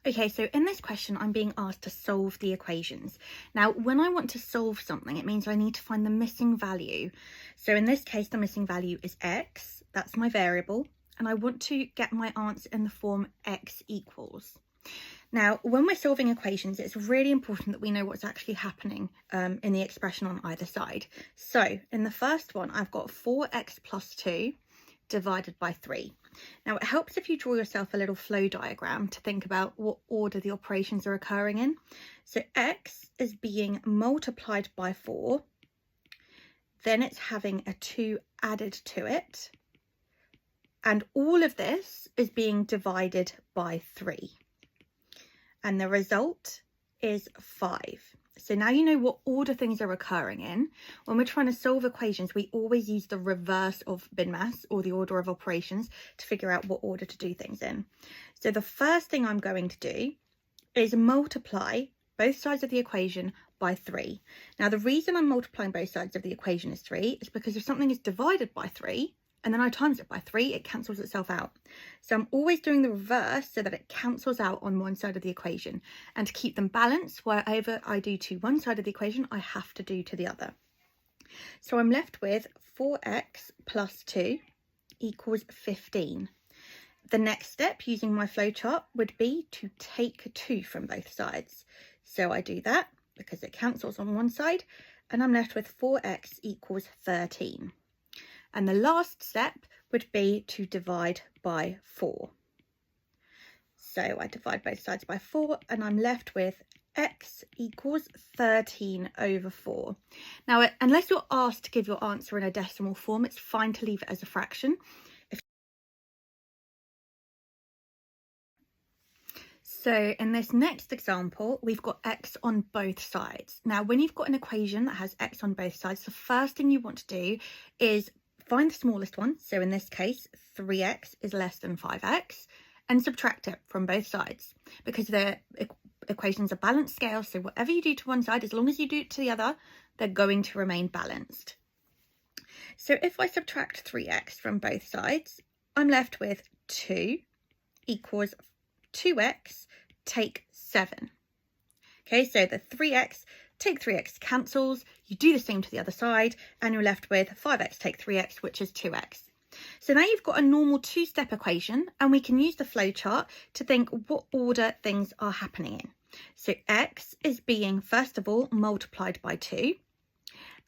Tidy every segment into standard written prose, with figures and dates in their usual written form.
Okay, so in this question, I'm being asked to solve the equations. Now, when I want to solve something, it means I need to find the missing value. So in this case, the missing value is x, that's my variable, and I want to get my answer in the form x equals. Now, when we're solving equations, it's really important that we know what's actually happening in the expression on either side. So in the first one, I've got 4x plus 2 divided by 3. Now, it helps if you draw yourself a little flow diagram to think about what order the operations are occurring in. So x is being multiplied by 4, then it's having a 2 added to it, and all of this is being divided by 3. And the result is 5. So now you know what order things are occurring in. When we're trying to solve equations, we always use the reverse of bin maths, or the order of operations, to figure out what order to do things in. So the first thing I'm going to do is multiply both sides of the equation by 3. Now, the reason I'm multiplying both sides of the equation is 3 is because if something is divided by 3, and then I times it by 3, it cancels itself out. So I'm always doing the reverse so that it cancels out on one side of the equation. And to keep them balanced, whatever I do to one side of the equation, I have to do to the other. So I'm left with 4x plus 2 equals 15. The next step using my flowchart would be to take 2 from both sides. So I do that because it cancels on one side, and I'm left with 4x equals 13. And the last step would be to divide by 4. So I divide both sides by 4, and I'm left with x equals 13 over 4. Now, unless you're asked to give your answer in a decimal form, it's fine to leave it as a fraction. So in this next example, we've got x on both sides. Now, when you've got an equation that has x on both sides, the first thing you want to do is find the smallest one. So in this case, 3x is less than 5x, and subtract it from both sides, because the equations are balanced scales. So whatever you do to one side, as long as you do it to the other, they're going to remain balanced. So if I subtract 3x from both sides, I'm left with 2 equals 2x take 7. Okay, so the 3x take 3x cancels, you do the same to the other side, and you're left with 5x take 3x, which is 2x. So now you've got a normal two-step equation, and we can use the flowchart to think what order things are happening in. So x is being, first of all, multiplied by 2,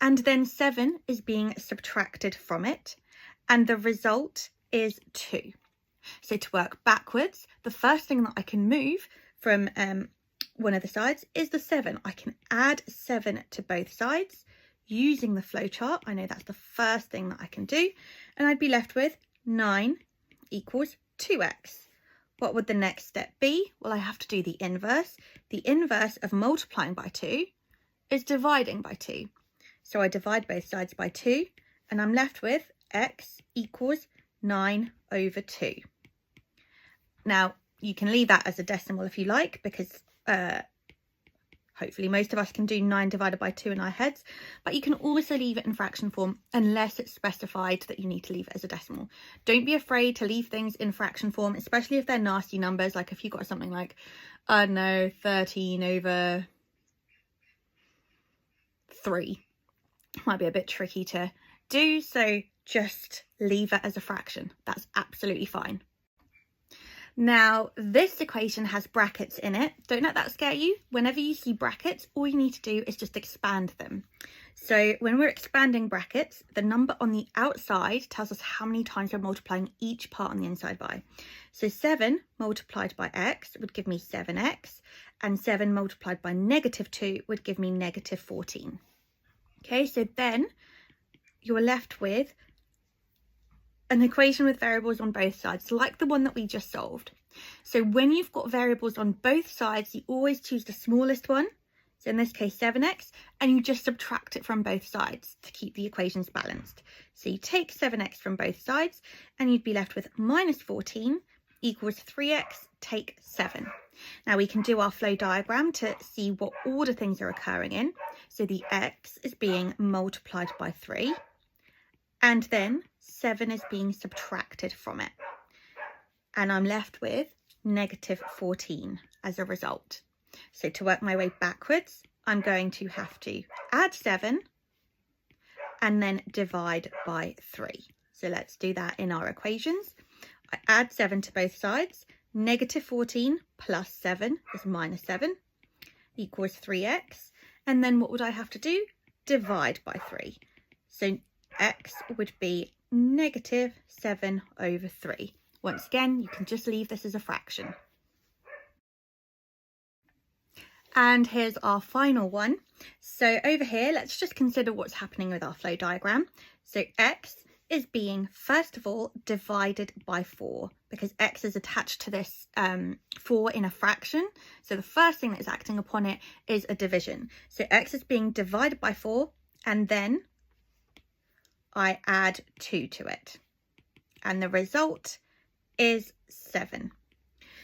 and then 7 is being subtracted from it, and the result is 2. So to work backwards, the first thing that I can move from one of the sides is the 7. I can add 7 to both sides using the flowchart. I know that's the first thing that I can do, and I'd be left with 9 equals 2x. What would the next step be? Well, I have to do the inverse. The inverse of multiplying by 2 is dividing by 2. So I divide both sides by 2, and I'm left with x equals 9 over 2. Now, you can leave that as a decimal if you like, because hopefully most of us can do 9 divided by 2 in our heads, but you can also leave it in fraction form unless it's specified that you need to leave it as a decimal. Don't be afraid to leave things in fraction form, especially if they're nasty numbers, like if you've got something like, I don't know, 13 over 3. Might be a bit tricky to do, so just leave it as a fraction. That's absolutely fine. Now, this equation has brackets in it. Don't let that scare you. Whenever you see brackets, all you need to do is just expand them. So when we're expanding brackets, the number on the outside tells us how many times we're multiplying each part on the inside by. So 7 multiplied by x would give me 7x, and 7 multiplied by -2 would give me -14. Okay, so then you're left with an equation with variables on both sides, like the one that we just solved. So when you've got variables on both sides, you always choose the smallest one. So in this case, 7x, and you just subtract it from both sides to keep the equations balanced. So you take 7x from both sides, and you'd be left with -14 equals 3x take 7. Now we can do our flow diagram to see what order things are occurring in. So the x is being multiplied by 3, and then 7 is being subtracted from it. And I'm left with -14 as a result. So to work my way backwards, I'm going to have to add 7 and then divide by 3. So let's do that in our equations. I add 7 to both sides. Negative 14 plus 7 is minus 7 equals 3x. And then what would I have to do? Divide by 3. So x would be negative 7 over 3. Once again, you can just leave this as a fraction. And here's our final one. So over here, let's just consider what's happening with our flow diagram. So x is being, first of all, divided by 4, because x is attached to this 4 in a fraction. So the first thing that is acting upon it is a division. So x is being divided by 4, and then I add 2 to it. And the result is 7.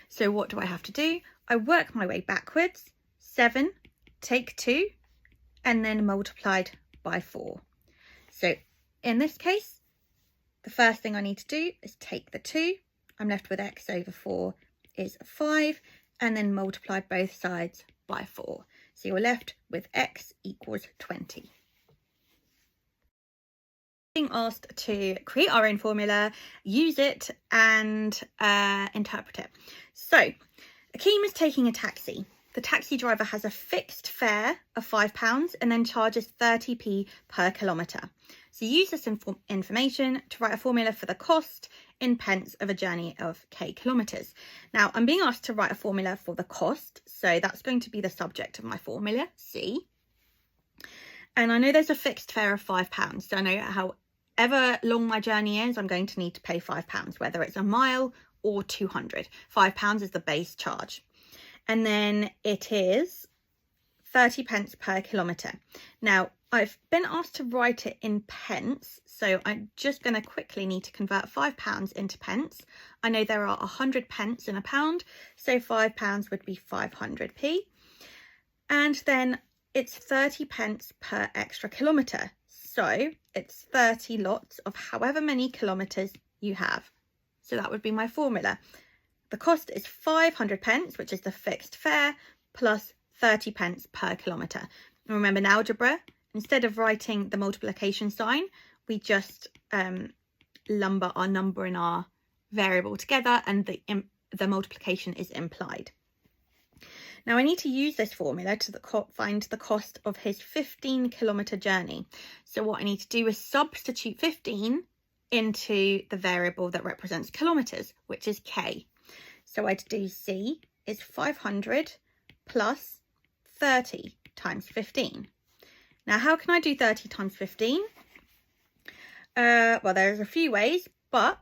So what do I have to do? I work my way backwards. 7, take 2, and then multiplied by 4. So in this case, the first thing I need to do is take the 2. I'm left with x over 4 is 5, and then multiply both sides by 4. So you're left with x equals 20. Being asked to create our own formula, use it, and interpret it. So Akeem is taking a taxi. The taxi driver has a fixed fare of £5 and then charges 30p per kilometre. So use this information to write a formula for the cost in pence of a journey of k kilometres. Now, I'm being asked to write a formula for the cost, so that's going to be the subject of my formula, C. And I know there's a fixed fare of £5, so I know however long my journey is, I'm going to need to pay £5, whether it's a mile or 200. £5 is the base charge. And then it is 30 pence per kilometre. Now, I've been asked to write it in pence, so I'm just going to quickly need to convert £5 into pence. I know there are 100 pence in a pound, so £5 would be 500p. And then it's 30 pence per extra kilometre. So it's 30 lots of however many kilometres you have. So that would be my formula. The cost is 500 pence, which is the fixed fare, plus 30 pence per kilometre. Remember in algebra, instead of writing the multiplication sign, we just lumber our number and our variable together, and the multiplication is implied. Now I need to use this formula to find the cost of his 15-kilometre journey. So what I need to do is substitute 15 into the variable that represents kilometres, which is k. So I'd do C is 500 plus 30 times 15. Now, how can I do 30 times 15? Well, there's a few ways, but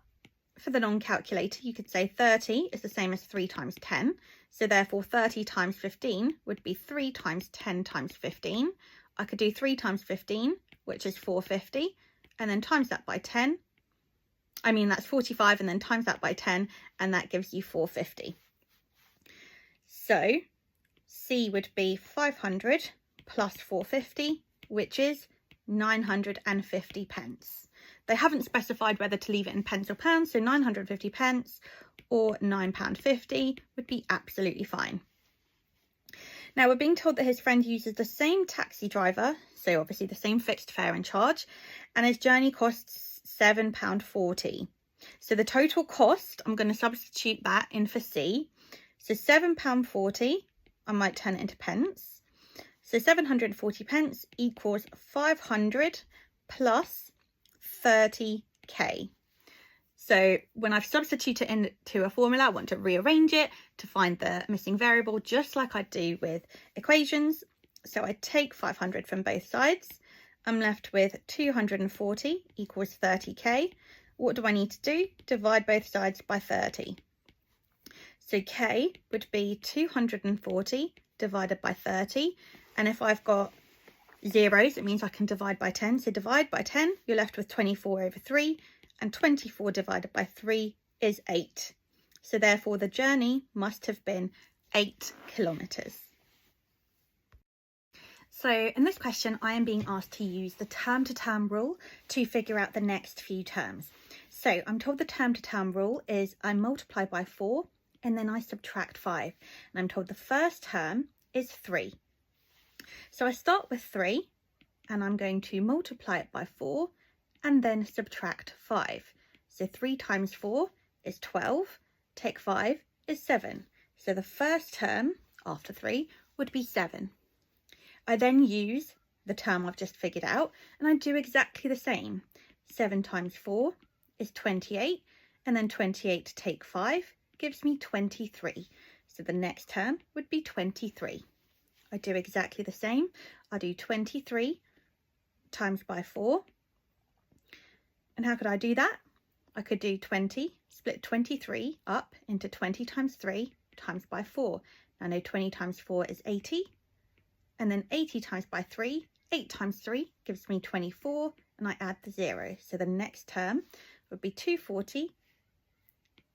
for the non-calculator, you could say 30 is the same as 3 times 10. So therefore, 30 times 15 would be 3 times 10 times 15. I could do 3 times 15, which is 450, and then times that by 10. I mean, that's 45, and then times that by 10, and that gives you 450. So C would be 500 plus 450, which is 950 pence. They haven't specified whether to leave it in pence or pounds, so 950 pence or £9.50 would be absolutely fine. Now we're being told that his friend uses the same taxi driver, so obviously the same fixed fare and charge, and his journey costs £7.40. So the total cost, I'm going to substitute that in for C. So £7.40, I might turn it into pence. So 740 pence equals 500 plus 30k. So when I've substituted it into a formula, I want to rearrange it to find the missing variable, just like I do with equations. So I take 500 from both sides. I'm left with 240 equals 30k. What do I need to do? Divide both sides by 30. So k would be 240 divided by 30. And if I've got zeros, it means I can divide by 10. So divide by 10, you're left with 24 over 3. And 24 divided by 3 is 8. So therefore the journey must have been 8 kilometres. So in this question, I am being asked to use the term-to-term rule to figure out the next few terms. So I'm told the term-to-term rule is I multiply by 4 and then I subtract 5. And I'm told the first term is 3. So I start with 3 and I'm going to multiply it by 4 and then subtract 5. So 3 times 4 is 12, take 5 is 7. So the first term after 3 would be 7. I then use the term I've just figured out and I do exactly the same. 7 times 4 is 28, and then 28 take 5 gives me 23. So the next term would be 23. I do exactly the same. I do 23 times by 4. And how could I do that? I could do 20, split 23 up into 20 times 3 times by 4. I know 20 times 4 is 80. And then 80 times by 3, 8 times 3 gives me 24. And I add the 0. So the next term would be 240,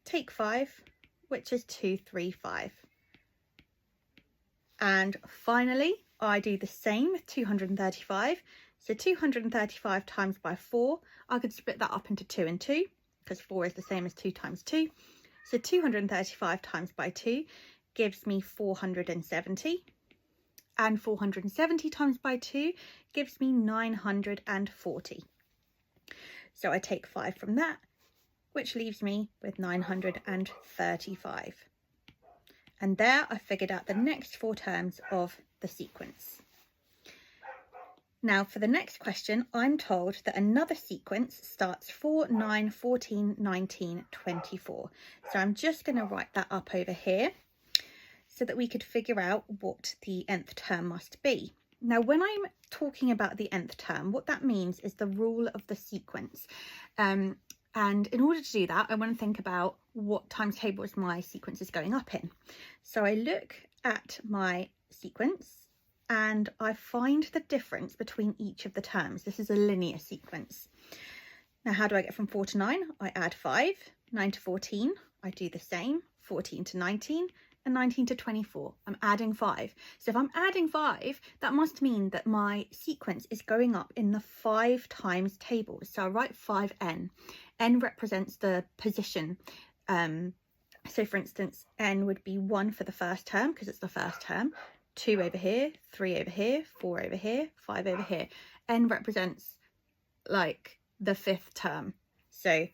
take 5, which is 235. And finally, I do the same with 235. So 235 times by 4, I could split that up into 2 and 2, because 4 is the same as 2 times 2. So 235 times by 2 gives me 470. And 470 times by 2 gives me 940. So I take 5 from that, which leaves me with 935. And there I figured out the next 4 terms of the sequence. Now for the next question, I'm told that another sequence starts 4, 9, 14, 19, 24. So I'm just going to write that up over here so that we could figure out what the nth term must be. Now, when I'm talking about the nth term, what that means is the rule of the sequence. And in order to do that, I want to think about what times tables my sequence is going up in. So I look at my sequence and I find the difference between each of the terms. This is a linear sequence. Now, how do I get from 4 to 9? I add 5, 9 to 14, I do the same, 14 to 19, and 19 to 24. I'm adding 5. So if I'm adding 5, that must mean that my sequence is going up in the 5 times tables. So I write 5n. N represents the position. So for instance, n would be 1 for the first term because it's the first term, 2 over here, 3 over here, 4 over here, 5 over here. N represents like the 5th term. So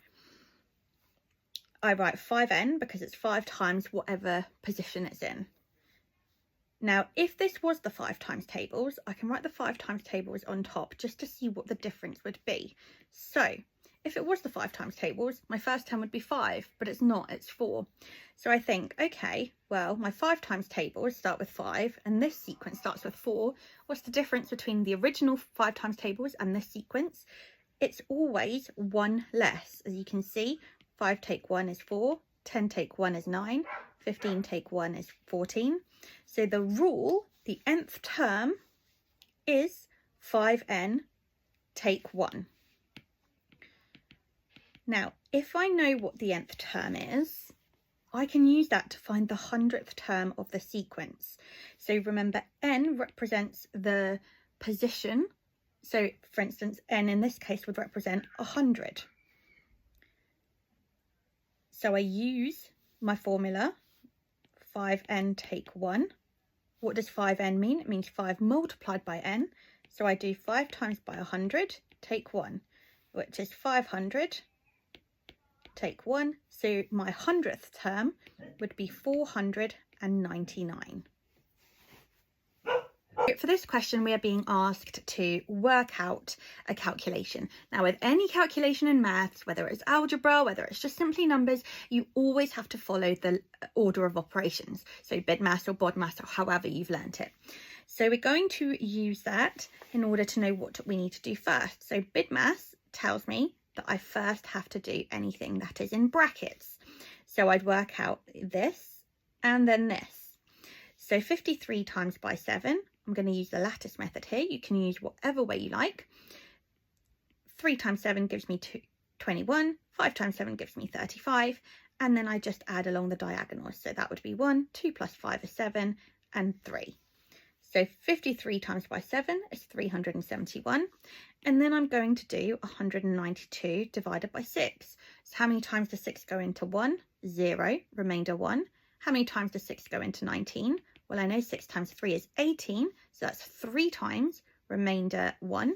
I write 5n because it's 5 times whatever position it's in. Now, if this was the 5 times tables, I can write the 5 times tables on top just to see what the difference would be. So if it was the 5 times tables, my first term would be 5, but it's not, it's 4. So I think, okay, well, my 5 times tables start with 5 and this sequence starts with 4. What's the difference between the original 5 times tables and this sequence? It's always 1 less. As you can see, 5 take 1 is 4, 10 take 1 is 9, 15 take 1 is 14. So the rule, the nth term, is 5n take 1. Now, if I know what the nth term is, I can use that to find the 100th term of the sequence. So remember, n represents the position. So for instance, n in this case would represent 100. So I use my formula, 5n take 1. What does 5n mean? It means 5 multiplied by n. So I do 5 times by 100, take 1, which is 500, take 1. So my 100th term would be 499. For this question, we are being asked to work out a calculation. Now, with any calculation in maths, whether it's algebra, whether it's just simply numbers, you always have to follow the order of operations. So BIDMAS or BODMAS, or however you've learnt it. So we're going to use that in order to know what we need to do first. So BIDMAS tells me that I first have to do anything that is in brackets. So I'd work out this and then this. So 53 times by 7. I'm going to use the lattice method here. You can use whatever way you like. 3 times 7 gives me 21. 5 times 7 gives me 35. And then I just add along the diagonals. So that would be 1, 2 plus 5 is 7, and 3. So 53 times by 7 is 371. And then I'm going to do 192 divided by 6. So how many times does 6 go into 1? 0, remainder 1. How many times does 6 go into 19? Well, I know 6 times 3 is 18, so that's 3 times, remainder 1.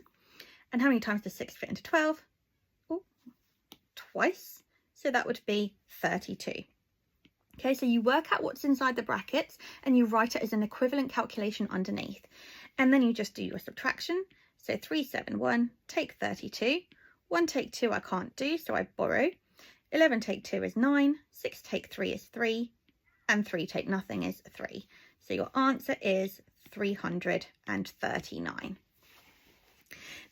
And how many times does 6 fit into 12? Oh, twice, so that would be 32. Okay, so you work out what's inside the brackets and you write it as an equivalent calculation underneath. And then you just do your subtraction. So 371, take 32. 1 take 2 I can't do, so I borrow. 11 take 2 is 9. 6 take 3 is 3. And 3 take nothing is 3. So your answer is 339.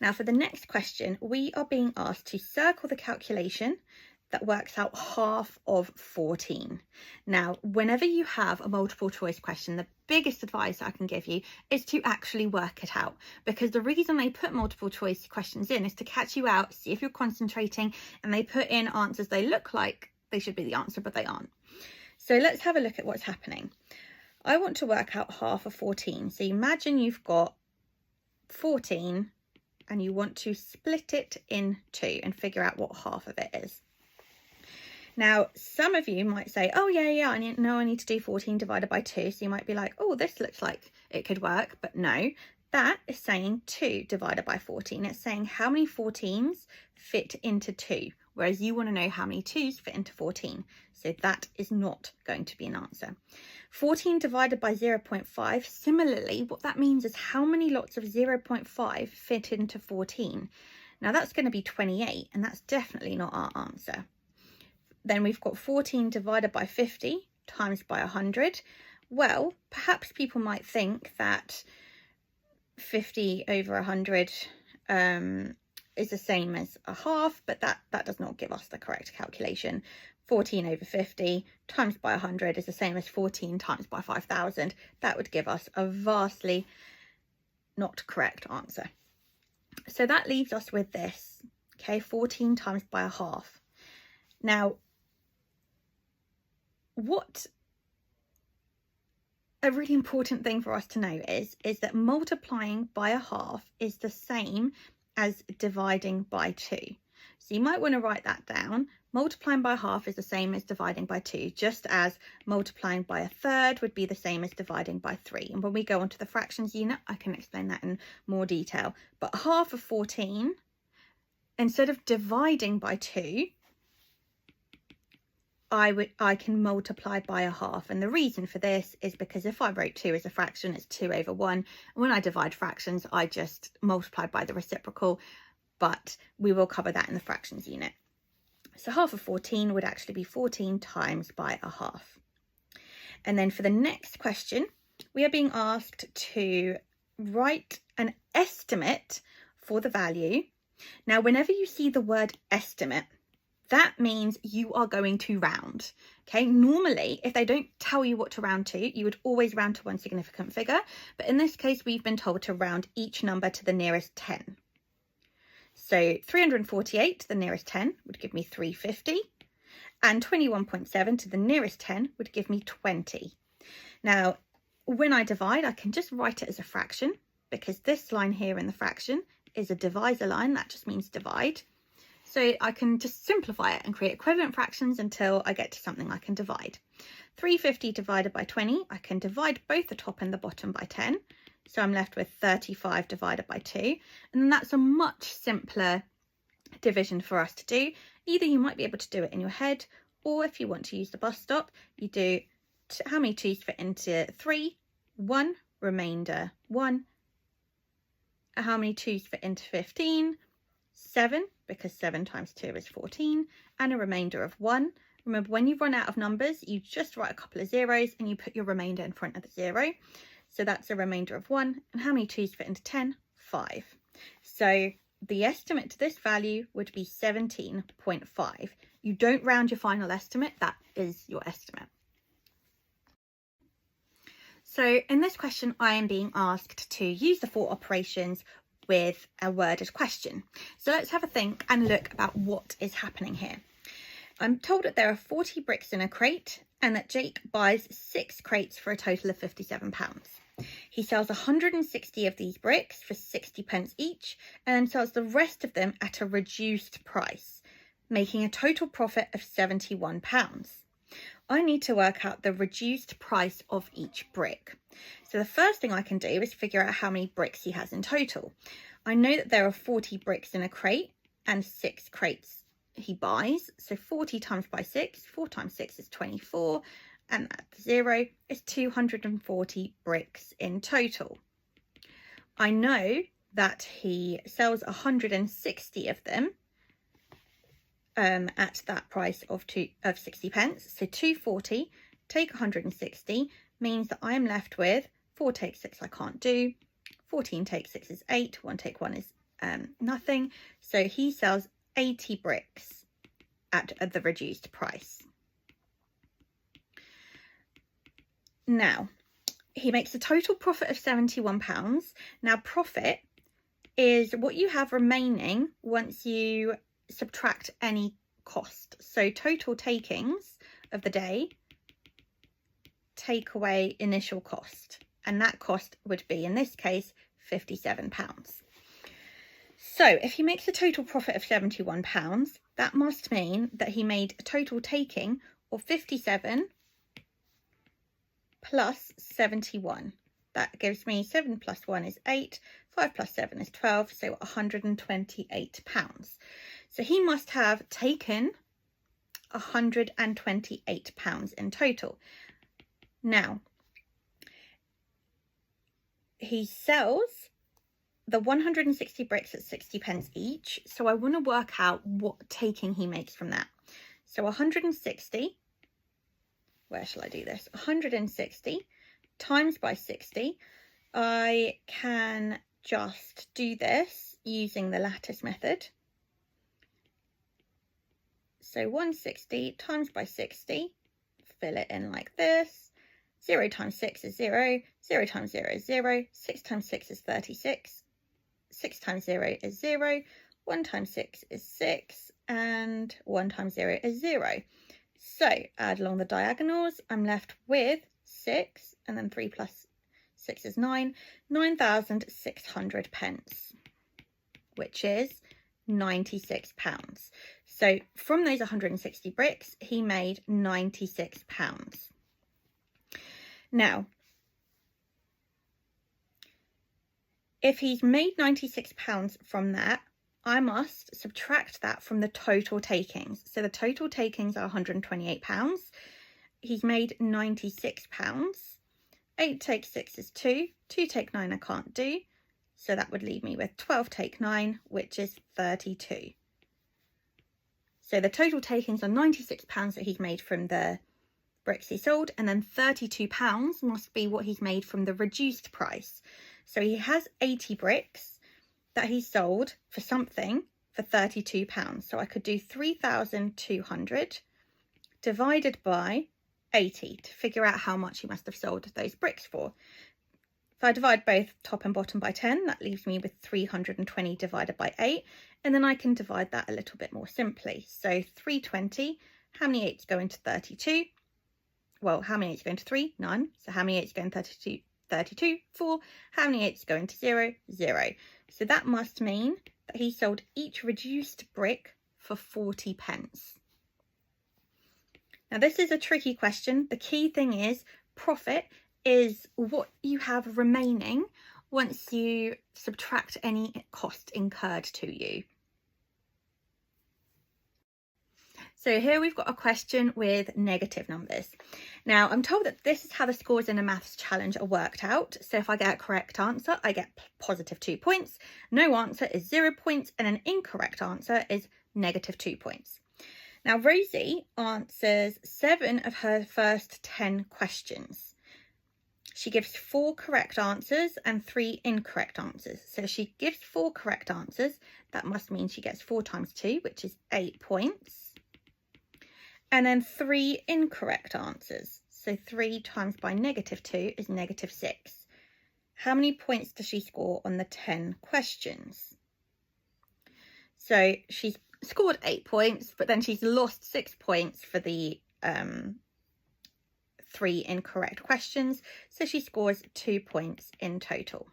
Now for the next question, we are being asked to circle the calculation that works out half of 14. Now, whenever you have a multiple choice question, the biggest advice I can give you is to actually work it out, because the reason they put multiple choice questions in is to catch you out, see if you're concentrating, and they put in answers they look like they should be the answer, but they aren't. So let's have a look at what's happening. I want to work out half of 14. So imagine you've got 14 and you want to split it in 2 and figure out what half of it is. Now, some of you might say, oh, yeah, I need to do 14 divided by 2. So you might be like, oh, this looks like it could work. But no, that is saying 2 divided by 14. It's saying how many 14s fit into 2, whereas you want to know how many 2s fit into 14. So that is not going to be an answer. 14 divided by 0.5, similarly, what that means is how many lots of 0.5 fit into 14. Now, that's going to be 28, and that's definitely not our answer. Then we've got 14 divided by 50 times by 100. Well, perhaps people might think that 50 over 100 is the same as a half, but that does not give us the correct calculation. 14 over 50 times by 100 is the same as 14 times by 5,000. That would give us a vastly not correct answer. So that leaves us with this, okay, 14 times by a half. Now, what a really important thing for us to know is that multiplying by a half is the same as dividing by 2. So you might want to write that down. Multiplying by half is the same as dividing by 2, just as multiplying by a third would be the same as dividing by 3. And when we go on to the fractions unit, I can explain that in more detail. But half of 14, instead of dividing by 2, I can multiply by a half. And the reason for this is because if I wrote 2 as a fraction, it's 2 over 1. And when I divide fractions, I just multiply by the reciprocal, but we will cover that in the fractions unit. So half of 14 would actually be 14 times by a half. And then for the next question, we are being asked to write an estimate for the value. Now, whenever you see the word estimate, that means you are going to round. Okay, normally, if they don't tell you what to round to, you would always round to one significant figure. But in this case, we've been told to round each number to the nearest 10. So 348 to the nearest 10 would give me 350. And 21.7 to the nearest 10 would give me 20. Now, when I divide, I can just write it as a fraction, because this line here in the fraction is a divisor line. That just means divide. So I can just simplify it and create equivalent fractions until I get to something I can divide. 350 divided by 20, I can divide both the top and the bottom by 10. So I'm left with 35 divided by 2. And then that's a much simpler division for us to do. Either you might be able to do it in your head, or if you want to use the bus stop, you do how many 2's fit into 3, 1, remainder 1. How many 2's fit into 15? 7, because 7 times 2 is 14, and a remainder of 1. Remember, when you run out of numbers, you just write a couple of zeros and you put your remainder in front of the 0. So that's a remainder of 1. And how many 2's fit into 10? 5. So the estimate to this value would be 17.5. You don't round your final estimate, that is your estimate. So in this question, I am being asked to use the 4 operations with a worded question. So let's have a think and look about what is happening here. I'm told that there are 40 bricks in a crate and that Jake buys 6 crates for a total of £57. He sells 160 of these bricks for 60 pence each and then sells the rest of them at a reduced price, making a total profit of £71. I need to work out the reduced price of each brick. So the first thing I can do is figure out how many bricks he has in total. I know that there are 40 bricks in a crate and 6 crates he buys. So 40 times by 6, 4 times 6 is 24, and at 0 is 240 bricks in total. I know that he sells 160 of them at that price of 60 pence. So 240 take 160 means that I am left with 4 take 6 I can't do, 14 take 6 is 8, 1 take 1 is nothing. So he sells 80 bricks at the reduced price. Now, he makes a total profit of £71. Now, profit is what you have remaining once you subtract any cost. So total takings of the day take away initial cost, and that cost would be, in this case, £57. So if he makes a total profit of £71, that must mean that he made a total taking of 57 plus 71. That gives me 7 plus 1 is 8, 5 plus 7 is 12, so £128. So he must have taken £128 in total. Now, he sells the 160 bricks at 60 pence each, so I want to work out what taking he makes from that. So 160, where shall I do this? 160 times by 60. I can just do this using the lattice method. So 160 times by 60, fill it in like this. 0 times 6 is 0, 0 times 0 is 0, 6 times 6 is 36, 6 times 0 is 0, 1 times 6 is 6, and 1 times 0 is 0. So add along the diagonals, I'm left with 6, and then 3 plus 6 is 9, 9,600 pence, which is £96. So from those 160 bricks, he made £96. Now, if he's made £96 from that, I must subtract that from the total takings. So the total takings are £128. He's made £96. 8 take 6 is 2. 2 take 9 I can't do. So that would leave me with 12 take 9, which is 32. So the total takings are £96 that he's made from the bricks he sold, and then £32 must be what he's made from the reduced price. So he has 80 bricks that he sold for something for £32. So I could do 3,200 divided by 80 to figure out how much he must have sold those bricks for. If I divide both top and bottom by 10, that leaves me with 320 divided by 8, and then I can divide that a little bit more simply. So 320, how many 8s go into 32? Well, how many 8s go into 3? None. So how many 8s go into 32? 32, 4. How many 8s go into 0? 0. So that must mean that he sold each reduced brick for 40 pence. Now this is a tricky question. The key thing is profit is what you have remaining once you subtract any cost incurred to you. So here we've got a question with negative numbers. Now I'm told that this is how the scores in a maths challenge are worked out. So if I get a correct answer, I get positive 2 points. No answer is 0 points, and an incorrect answer is negative 2 points. Now Rosie answers 7 of her first 10 questions. She gives 4 correct answers and 3 incorrect answers. So she gives 4 correct answers. That must mean she gets 4 times 2, which is 8 points. And then 3 incorrect answers. So 3 times by negative 2 is negative 6. How many points does she score on the 10 questions? So she's scored 8 points, but then she's lost 6 points for the 3 incorrect questions. So she scores 2 points in total.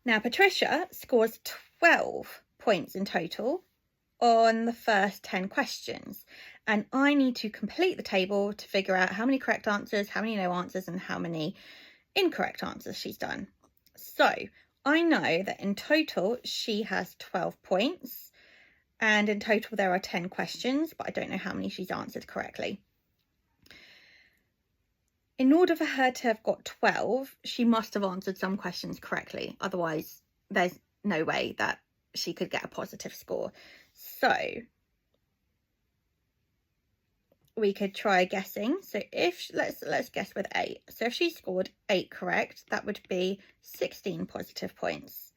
Now Patricia scores 12 points in total on the first 10 questions. And I need to complete the table to figure out how many correct answers, how many no answers, and how many incorrect answers she's done. So I know that in total she has 12 points, and in total there are 10 questions, but I don't know how many she's answered correctly. In order for her to have got 12, she must have answered some questions correctly. Otherwise, there's no way that she could get a positive score. So we could try guessing. So if let's guess with 8. So if she scored 8 correct, that would be 16 positive points.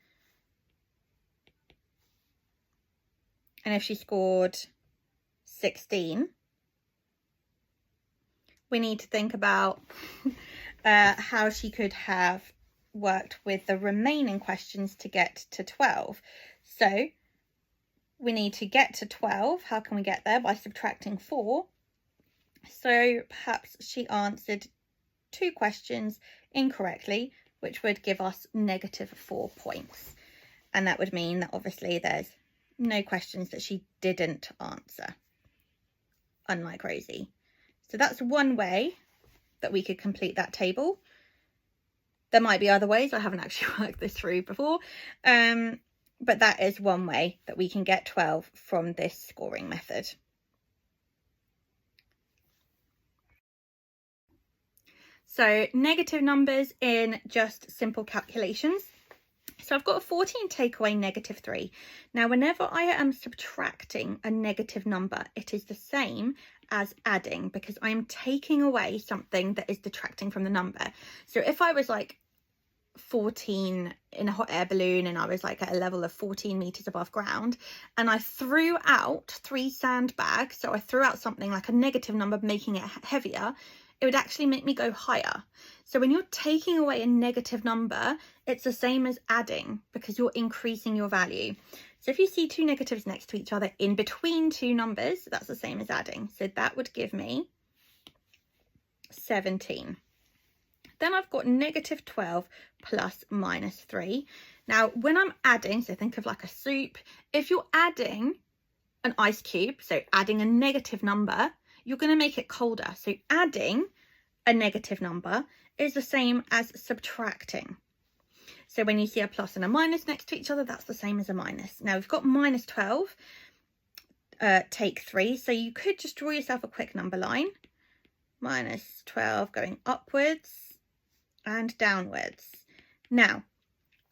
And if she scored 16, we need to think about how she could have worked with the remaining questions to get to 12. So we need to get to 12. How can we get there? By subtracting 4. So perhaps she answered 2 questions incorrectly, which would give us -4 points. And that would mean that obviously there's no questions that she didn't answer, unlike Rosie. So that's one way that we could complete that table. There might be other ways. I haven't actually worked this through before. But that is one way that we can get 12 from this scoring method. So negative numbers in just simple calculations. So I've got a 14 take away -3. Now, whenever I am subtracting a negative number, it is the same as adding, because I am taking away something that is detracting from the number. So if I was like 14 in a hot air balloon and I was like at a level of 14 meters above ground, and I threw out 3 sandbags, so I threw out something like a negative number, making it heavier, it would actually make me go higher. So when you're taking away a negative number, it's the same as adding, because you're increasing your value. So if you see 2 negatives next to each other in between 2 numbers, that's the same as adding. So that would give me 17. Then I've got -12 plus -3. Now, when I'm adding, so think of like a soup, if you're adding an ice cube, so adding a negative number, you're going to make it colder. So adding a negative number is the same as subtracting. So when you see a plus and a minus next to each other, that's the same as a minus. Now we've got -12, take 3. So you could just draw yourself a quick number line. -12 going upwards and downwards. Now,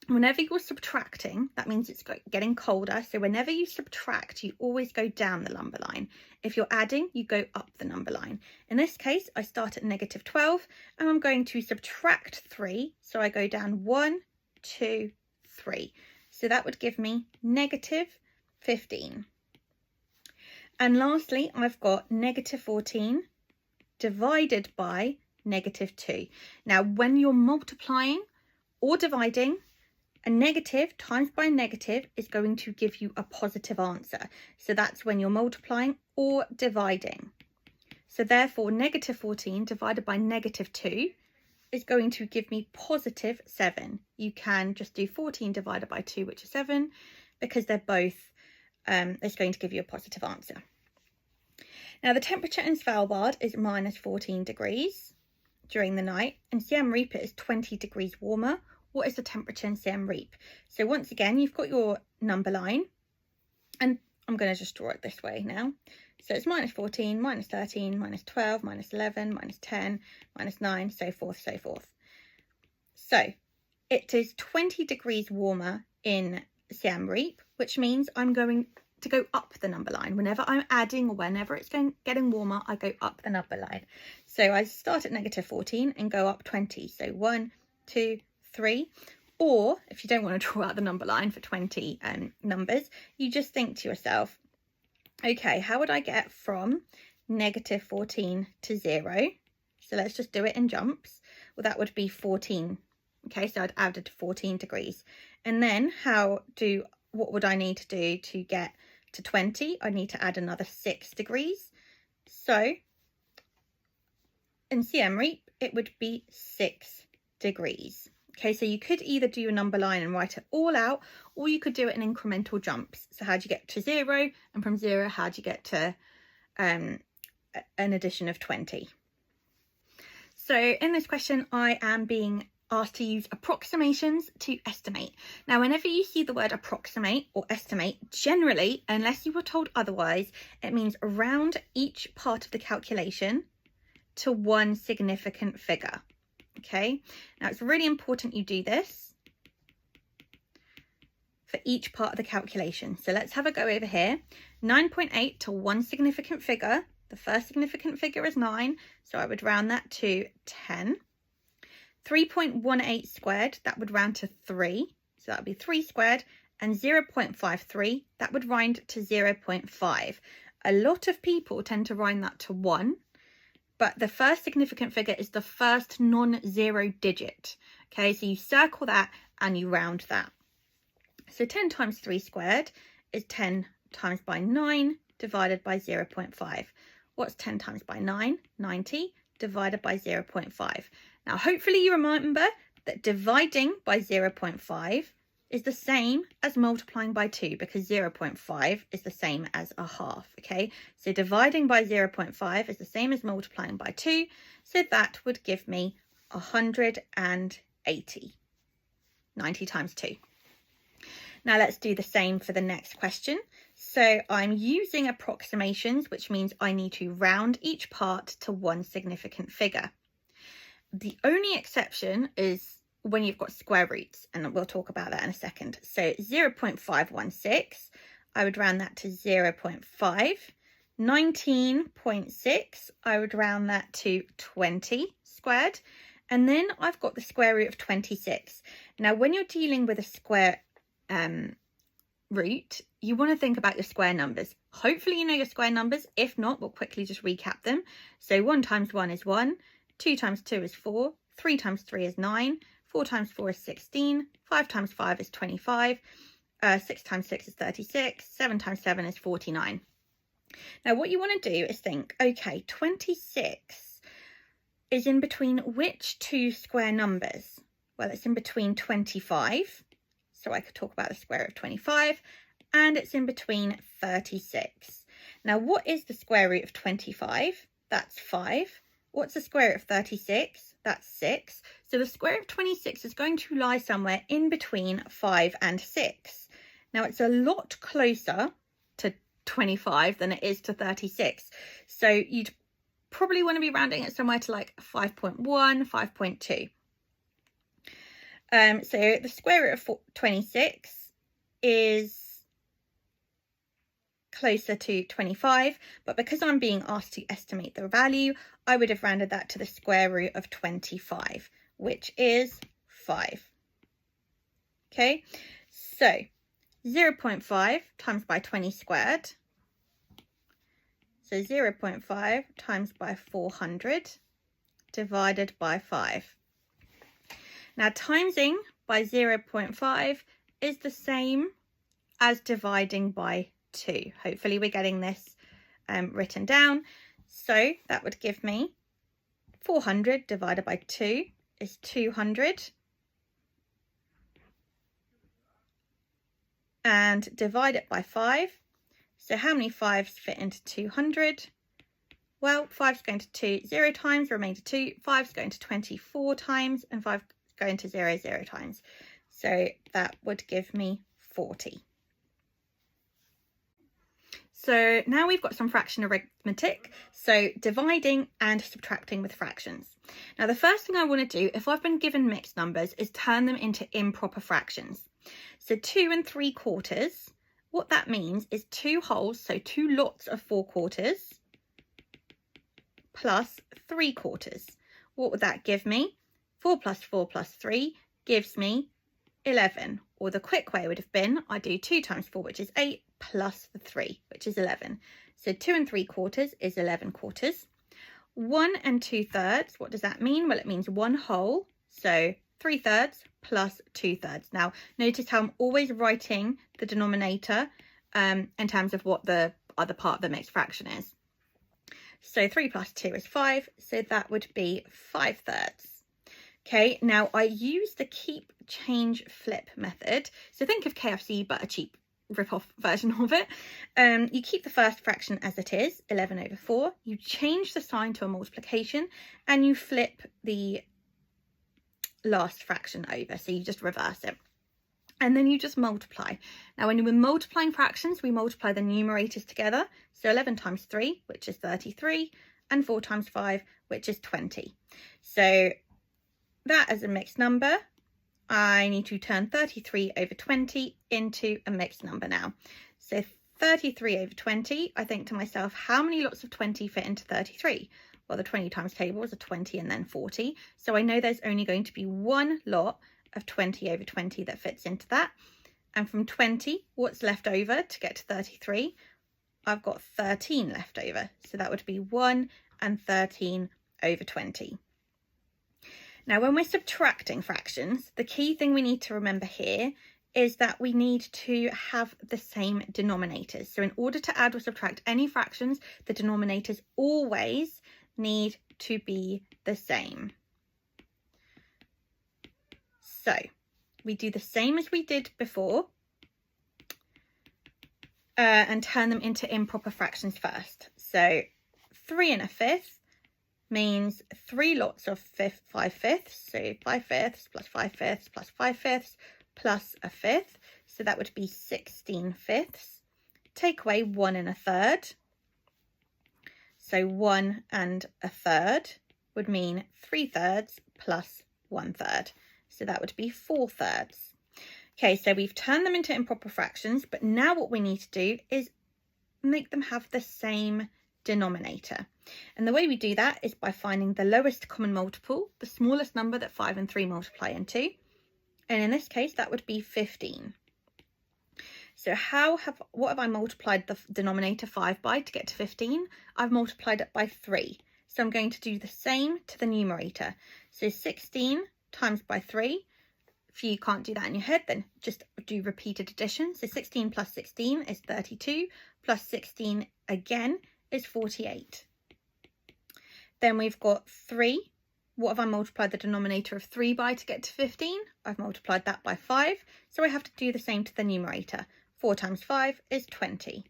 whenever you're subtracting, that means it's getting colder. So whenever you subtract, you always go down the number line. If you're adding, you go up the number line. In this case, I start at -12 and I'm going to subtract 3. So I go down 1, 2, 3. So that would give me -15. And lastly, I've got -14 divided by -2. Now, when you're multiplying or dividing, a negative times by a negative is going to give you a positive answer. So that's when you're multiplying or dividing. So therefore, -14 divided by -2 is going to give me +7. You can just do 14 divided by 2, which is 7, because they're both, it's going to give you a positive answer. Now, the temperature in Svalbard is -14 degrees during the night, and Siem Reap is 20 degrees warmer. What is the temperature in Siem Reap? So once again, you've got your number line, and I'm going to just draw it this way now. So it's -14, -13, -12, -11, -10, -9, so forth, so forth. So it is 20 degrees warmer in Siem Reap, which means I'm going to go up the number line. Whenever I'm adding or whenever it's getting warmer, I go up the number line. So I start at -14 and go up 20. So 1, 2, 3. Or if you don't want to draw out the number line for 20 numbers, you just think to yourself, okay, how would I get from -14 to 0? So let's just do it in jumps. Well, that would be 14. Okay, so I'd added 14 degrees. And then what would I need to do to get to 20? I need to add another 6 degrees. So in Siem Reap, it would be 6 degrees. Okay, so you could either do your number line and write it all out, or you could do it in incremental jumps. So how do you get to 0? And from 0, how do you get to an addition of 20? So in this question, I am being asked to use approximations to estimate. Now, whenever you see the word approximate or estimate, generally, unless you were told otherwise, it means round each part of the calculation to one significant figure. Okay, now it's really important you do this for each part of the calculation. So let's have a go over here. 9.8 to one significant figure. The first significant figure is 9, so I would round that to 10. 3.18 squared, that would round to 3, so that would be 3 squared. And 0.53, that would round to 0.5. A lot of people tend to round that to 1, but the first significant figure is the first non-zero digit. Okay, so you circle that and you round that. So 10 times 3 squared is 10 times by 9 divided by 0.5. What's 10 times by 9? 90 divided by 0.5. Now, hopefully you remember that dividing by 0.5 is the same as multiplying by 2, because 0.5 is the same as a half, okay? So dividing by 0.5 is the same as multiplying by 2, so that would give me 180. 90 times 2. Now let's do the same for the next question. So I'm using approximations, which means I need to round each part to one significant figure. The only exception is when you've got square roots, and we'll talk about that in a second. So 0.516, I would round that to 0.5. 19.6, I would round that to 20 squared. And then I've got the square root of 26. Now, when you're dealing with a square root, you want to think about your square numbers. Hopefully you know your square numbers. If not, we'll quickly just recap them. So 1 times 1 is 1, 2 times 2 is 4, 3 times 3 is 9, 4 times 4 is 16, 5 times 5 is 25, 6 times 6 is 36, 7 times 7 is 49. Now what you want to do is think, okay, 26 is in between which two square numbers? Well, it's in between 25, so I could talk about the square root of 25, and it's in between 36. Now what is the square root of 25? That's 5. What's the square root of 36? That's 6. So the square root of 26 is going to lie somewhere in between 5 and 6. Now it's a lot closer to 25 than it is to 36. So you'd probably want to be rounding it somewhere to like 5.1, 5.2. So the square root of 26 is closer to 25, but because I'm being asked to estimate the value, I would have rounded that to the square root of 25, which is 5. Okay, so 0.5 times by 20 squared. So 0.5 times by 400 divided by 5. Now timesing by 0.5 is the same as dividing by 2. Hopefully we're getting this written down. So that would give me 400 divided by 2 is 200. And divide it by 5. So how many 5s fit into 200? Well, 5's going to 2 0 times, remainder 2. 5's going to 24 times, and 5's going to 0 0 times. So that would give me 40. So now we've got some fraction arithmetic, so dividing and subtracting with fractions. Now the first thing I want to do, if I've been given mixed numbers, is turn them into improper fractions. So 2 3/4, what that means is 2 wholes, so 2 lots of 4/4 plus 3/4. What would that give me? 4 plus 4 plus 3 gives me 11, or the quick way would have been, I do 2 times 4, which is 8, plus the 3, which is 11. So 2 3/4 is 11/4. 1 2/3, what does that mean? Well, it means 1 whole, so 3/3 plus 2/3. Now, notice how I'm always writing the denominator in terms of what the other part of the mixed fraction is. So 3 plus 2 is 5, so that would be 5/3. Okay, now I use the keep, change, flip method. So think of KFC, but a cheap rip-off version of it. You keep the first fraction as it is, 11/4. You change the sign to a multiplication and you flip the last fraction over. So you just reverse it. And then you just multiply. Now, when we're multiplying fractions, we multiply the numerators together. So 11 times 3, which is 33, and 4 times 5, which is 20. So that as a mixed number, I need to turn 33/20 into a mixed number now. So 33/20, I think to myself, how many lots of 20 fit into 33? Well, the 20 times table is a 20 and then 40. So I know there's only going to be one lot of 20/20 that fits into that. And from 20, what's left over to get to 33? I've got 13 left over. So that would be 1 and 13/20. Now, when we're subtracting fractions, the key thing we need to remember here is that we need to have the same denominators. So in order to add or subtract any fractions, the denominators always need to be the same. So we do the same as we did before and turn them into improper fractions first. So 3 1/5 means 3 lots of 5/5. So 5/5 plus 5/5 plus 5/5 plus 1/5. So that would be 16/5. Take away 1 1/3. So 1 1/3 would mean 3/3 plus 1/3. So that would be 4/3. Okay, so we've turned them into improper fractions, but now what we need to do is make them have the same denominator. And the way we do that is by finding the lowest common multiple, the smallest number that 5 and 3 multiply into. And in this case, that would be 15. So what have I multiplied the denominator 5 by to get to 15? I've multiplied it by 3. So I'm going to do the same to the numerator. So 16 times by 3. If you can't do that in your head, then just do repeated addition. So 16 plus 16 is 32, plus 16 again is 48. Then we've got 3. What have I multiplied the denominator of 3 by to get to 15? I've multiplied that by 5, so I have to do the same to the numerator. 4 times 5 is 20.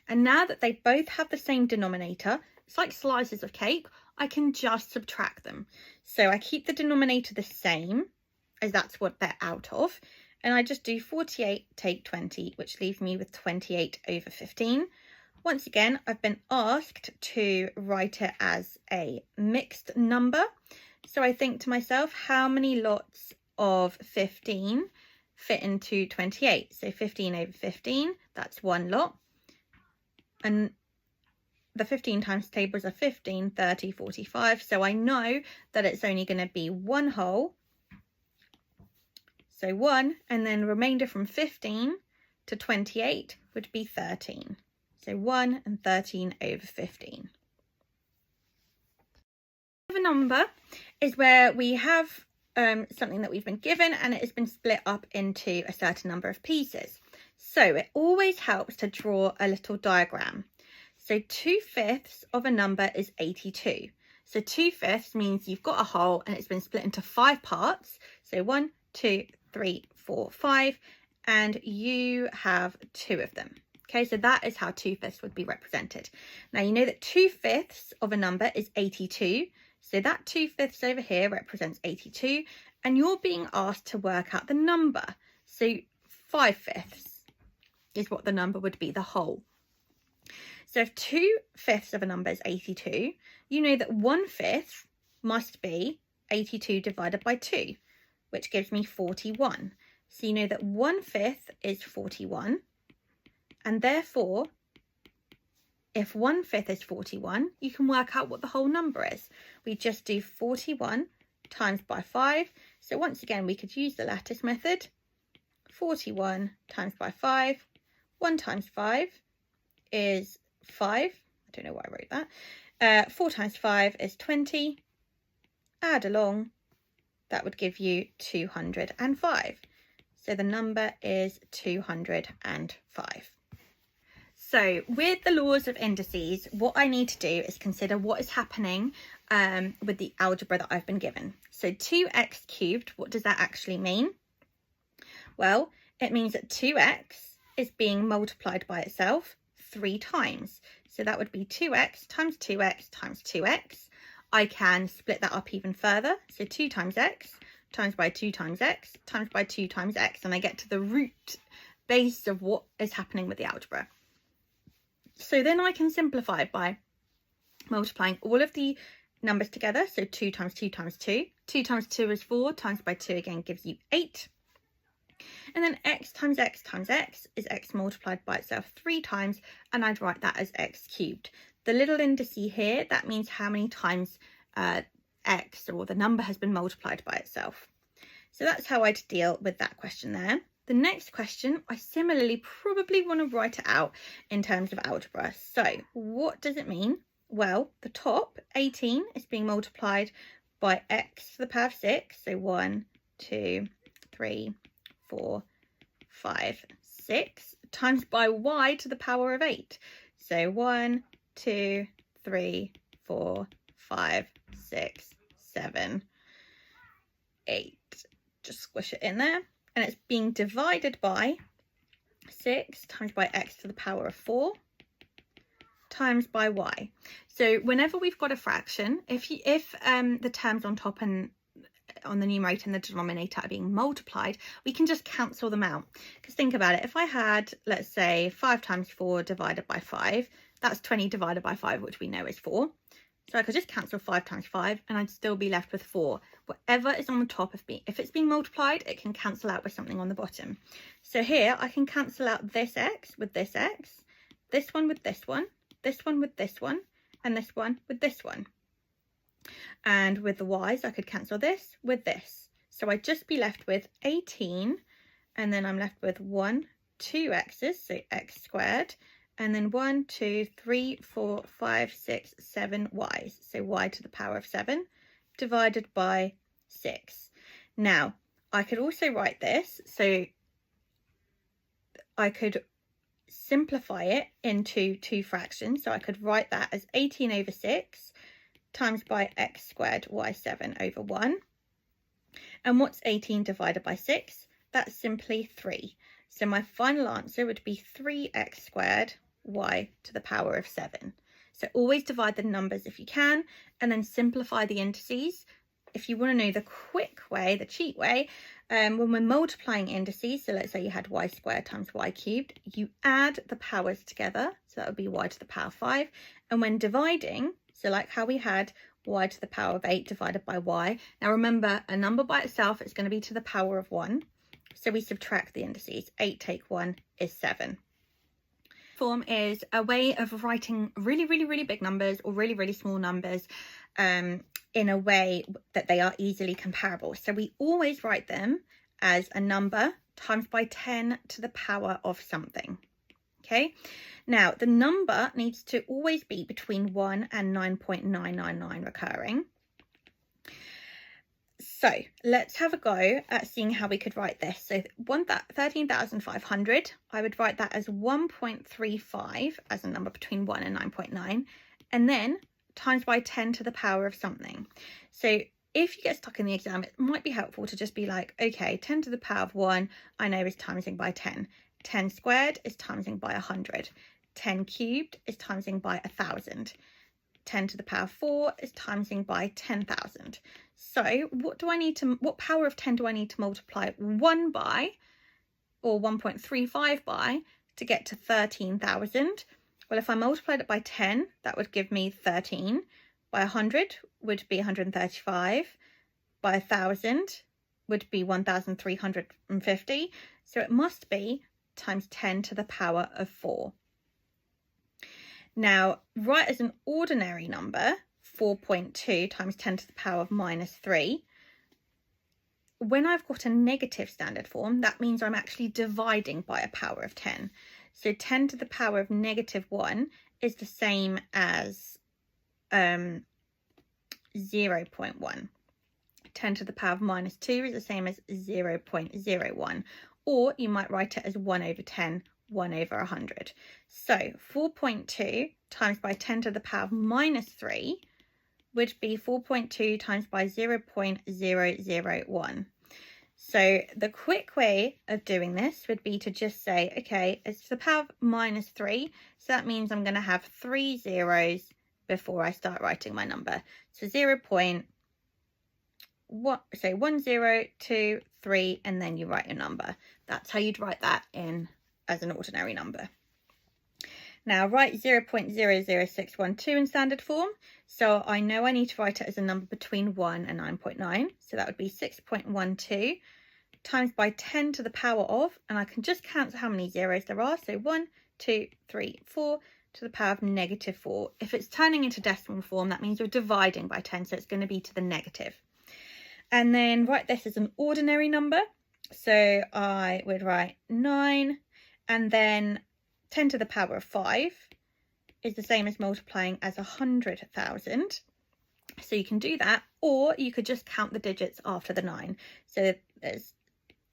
And now that they both have the same denominator, it's like slices of cake, I can just subtract them. So I keep the denominator the same, as that's what they're out of, and I just do 48 take 20, which leaves me with 28/15. Once again, I've been asked to write it as a mixed number. So I think to myself, how many lots of 15 fit into 28? So 15/15, that's one lot. And the 15 times tables are 15, 30, 45. So I know that it's only going to be one whole. So 1, and then the remainder from 15 to 28 would be 13. So 1 and 13/15. A number is where we have something that we've been given and it has been split up into a certain number of pieces. So it always helps to draw a little diagram. So 2/5 of a number is 82. So 2/5 means you've got a whole and it's been split into 5 parts. So 1, 2, 3, 4, 5, and you have 2 of them. Okay, so that is how 2/5 would be represented. Now you know that 2/5 of a number is 82. So that 2/5 over here represents 82, and you're being asked to work out the number. So 5/5 is what the number would be, the whole. So if 2/5 of a number is 82, you know that 1/5 must be 82 divided by 2, which gives me 41. So you know that 1/5 is 41, and therefore, if 1/5 is 41, you can work out what the whole number is. We just do 41 times by 5. So once again, we could use the lattice method. 41 times by 5. 1 times 5 is 5. I don't know why I wrote that. 4 times 5 is 20. Add along. That would give you 205. So the number is 205. So with the laws of indices, what I need to do is consider what is happening with the algebra that I've been given. So 2x cubed, what does that actually mean? Well, it means that 2x is being multiplied by itself 3 times. So that would be 2x times 2x times 2x. I can split that up even further. So 2 times x times by 2 times x times by 2 times x. And I get to the root base of what is happening with the algebra. So then I can simplify by multiplying all of the numbers together. So 2 times 2 times 2. 2 times 2 is 4. Times by 2 again gives you 8. And then x times x times x is x multiplied by itself 3 times, and I'd write that as x cubed. The little indice here, that means how many times x, or the number, has been multiplied by itself. So that's how I'd deal with that question there. The next question, I similarly probably want to write it out in terms of algebra. So what does it mean? Well, the top, 18, is being multiplied by x to the power of 6. So 1, 2, 3, 4, 5, 6 times by y to the power of 8. So 1, 2, 3, 4, 5, 6, 7, 8. Just squish it in there. And it's being divided by 6 times by x to the power of 4 times by y. So whenever we've got a fraction, if the terms on top and on the numerator and the denominator are being multiplied, we can just cancel them out. Because think about it, if I had, let's say, 5 times 4 divided by 5, that's 20 divided by 5, which we know is 4. So I could just cancel 5 times 5 and I'd still be left with 4. Whatever is on the top of me, if it's being multiplied, it can cancel out with something on the bottom. So here I can cancel out this x with this x, this one with this one, this one with this one, and this one with this one. And with the y's, I could cancel this with this. So I'd just be left with 18, and then I'm left with 2 x's, so x squared, and then 1, 2, 3, 4, 5, 6, 7 y's, so y to the power of 7 divided by 6. Now, I could also write this, so I could simplify it into 2 fractions. So I could write that as 18 over 6 times by x squared y7 over 1. And what's 18 divided by 6? That's simply 3. So my final answer would be 3x squared y to the power of 7. So always divide the numbers if you can, and then simplify the indices. If you want to know the quick way, the cheat way, when we're multiplying indices, so let's say you had y squared times y cubed, you add the powers together, so that would be y to the power 5. And when dividing, so like how we had y to the power of 8 divided by y, now remember, a number by itself is going to be to the power of 1. So we subtract the indices. 8 take 1 is 7. Form is a way of writing really big numbers or really small numbers in a way that they are easily comparable. So we always write them as a number times by 10 to the power of something. Okay, now the number needs to always be between 1 and 9.999 recurring. So let's have a go at seeing how we could write this. So 13,500, I would write that as 1.35 as a number between 1 and 9.9, and then times by 10 to the power of something. So if you get stuck in the exam, it might be helpful to just be like, okay, 10 to the power of 1, I know is timesing by 10. 10 squared is timesing by 100. 10 cubed is timesing by 1,000. 10 to the power of 4 is timesing by 10,000. So what power of 10 do I need to multiply 1 by, or 1.35 by, to get to 13,000? Well, if I multiplied it by 10, that would give me 13. By 100 would be 135. By 1,000 would be 1,350. So it must be times 10 to the power of 4. Now, write as an ordinary number, 4.2 times 10 to the power of minus 3. When I've got a negative standard form, that means I'm actually dividing by a power of 10. So 10 to the power of negative 1 is the same as 0.1. 10 to the power of minus 2 is the same as 0.01. Or you might write it as 1 over 10, 1 over 100. So 4.2 times by 10 to the power of minus 3 would be 4.2 times by 0.001. So the quick way of doing this would be to just say, okay, it's to the power of -3. So that means I'm going to have 3 zeros before I start writing my number. So 0.1, so 1, 0, 2, 3, and then you write your number. That's how you'd write that in as an ordinary number. Now write 0.00612 in standard form. So I know I need to write it as a number between 1 and 9.9. So that would be 6.12 times by 10 to the power of, and I can just count how many zeros there are. So 1, 2, 3, 4 to the power of -4. If it's turning into decimal form, that means you're dividing by 10. So it's going to be to the negative. And then write this as an ordinary number. So I would write 9, and then 10 to the power of 5 is the same as multiplying as 100,000. So you can do that, or you could just count the digits after the 9. So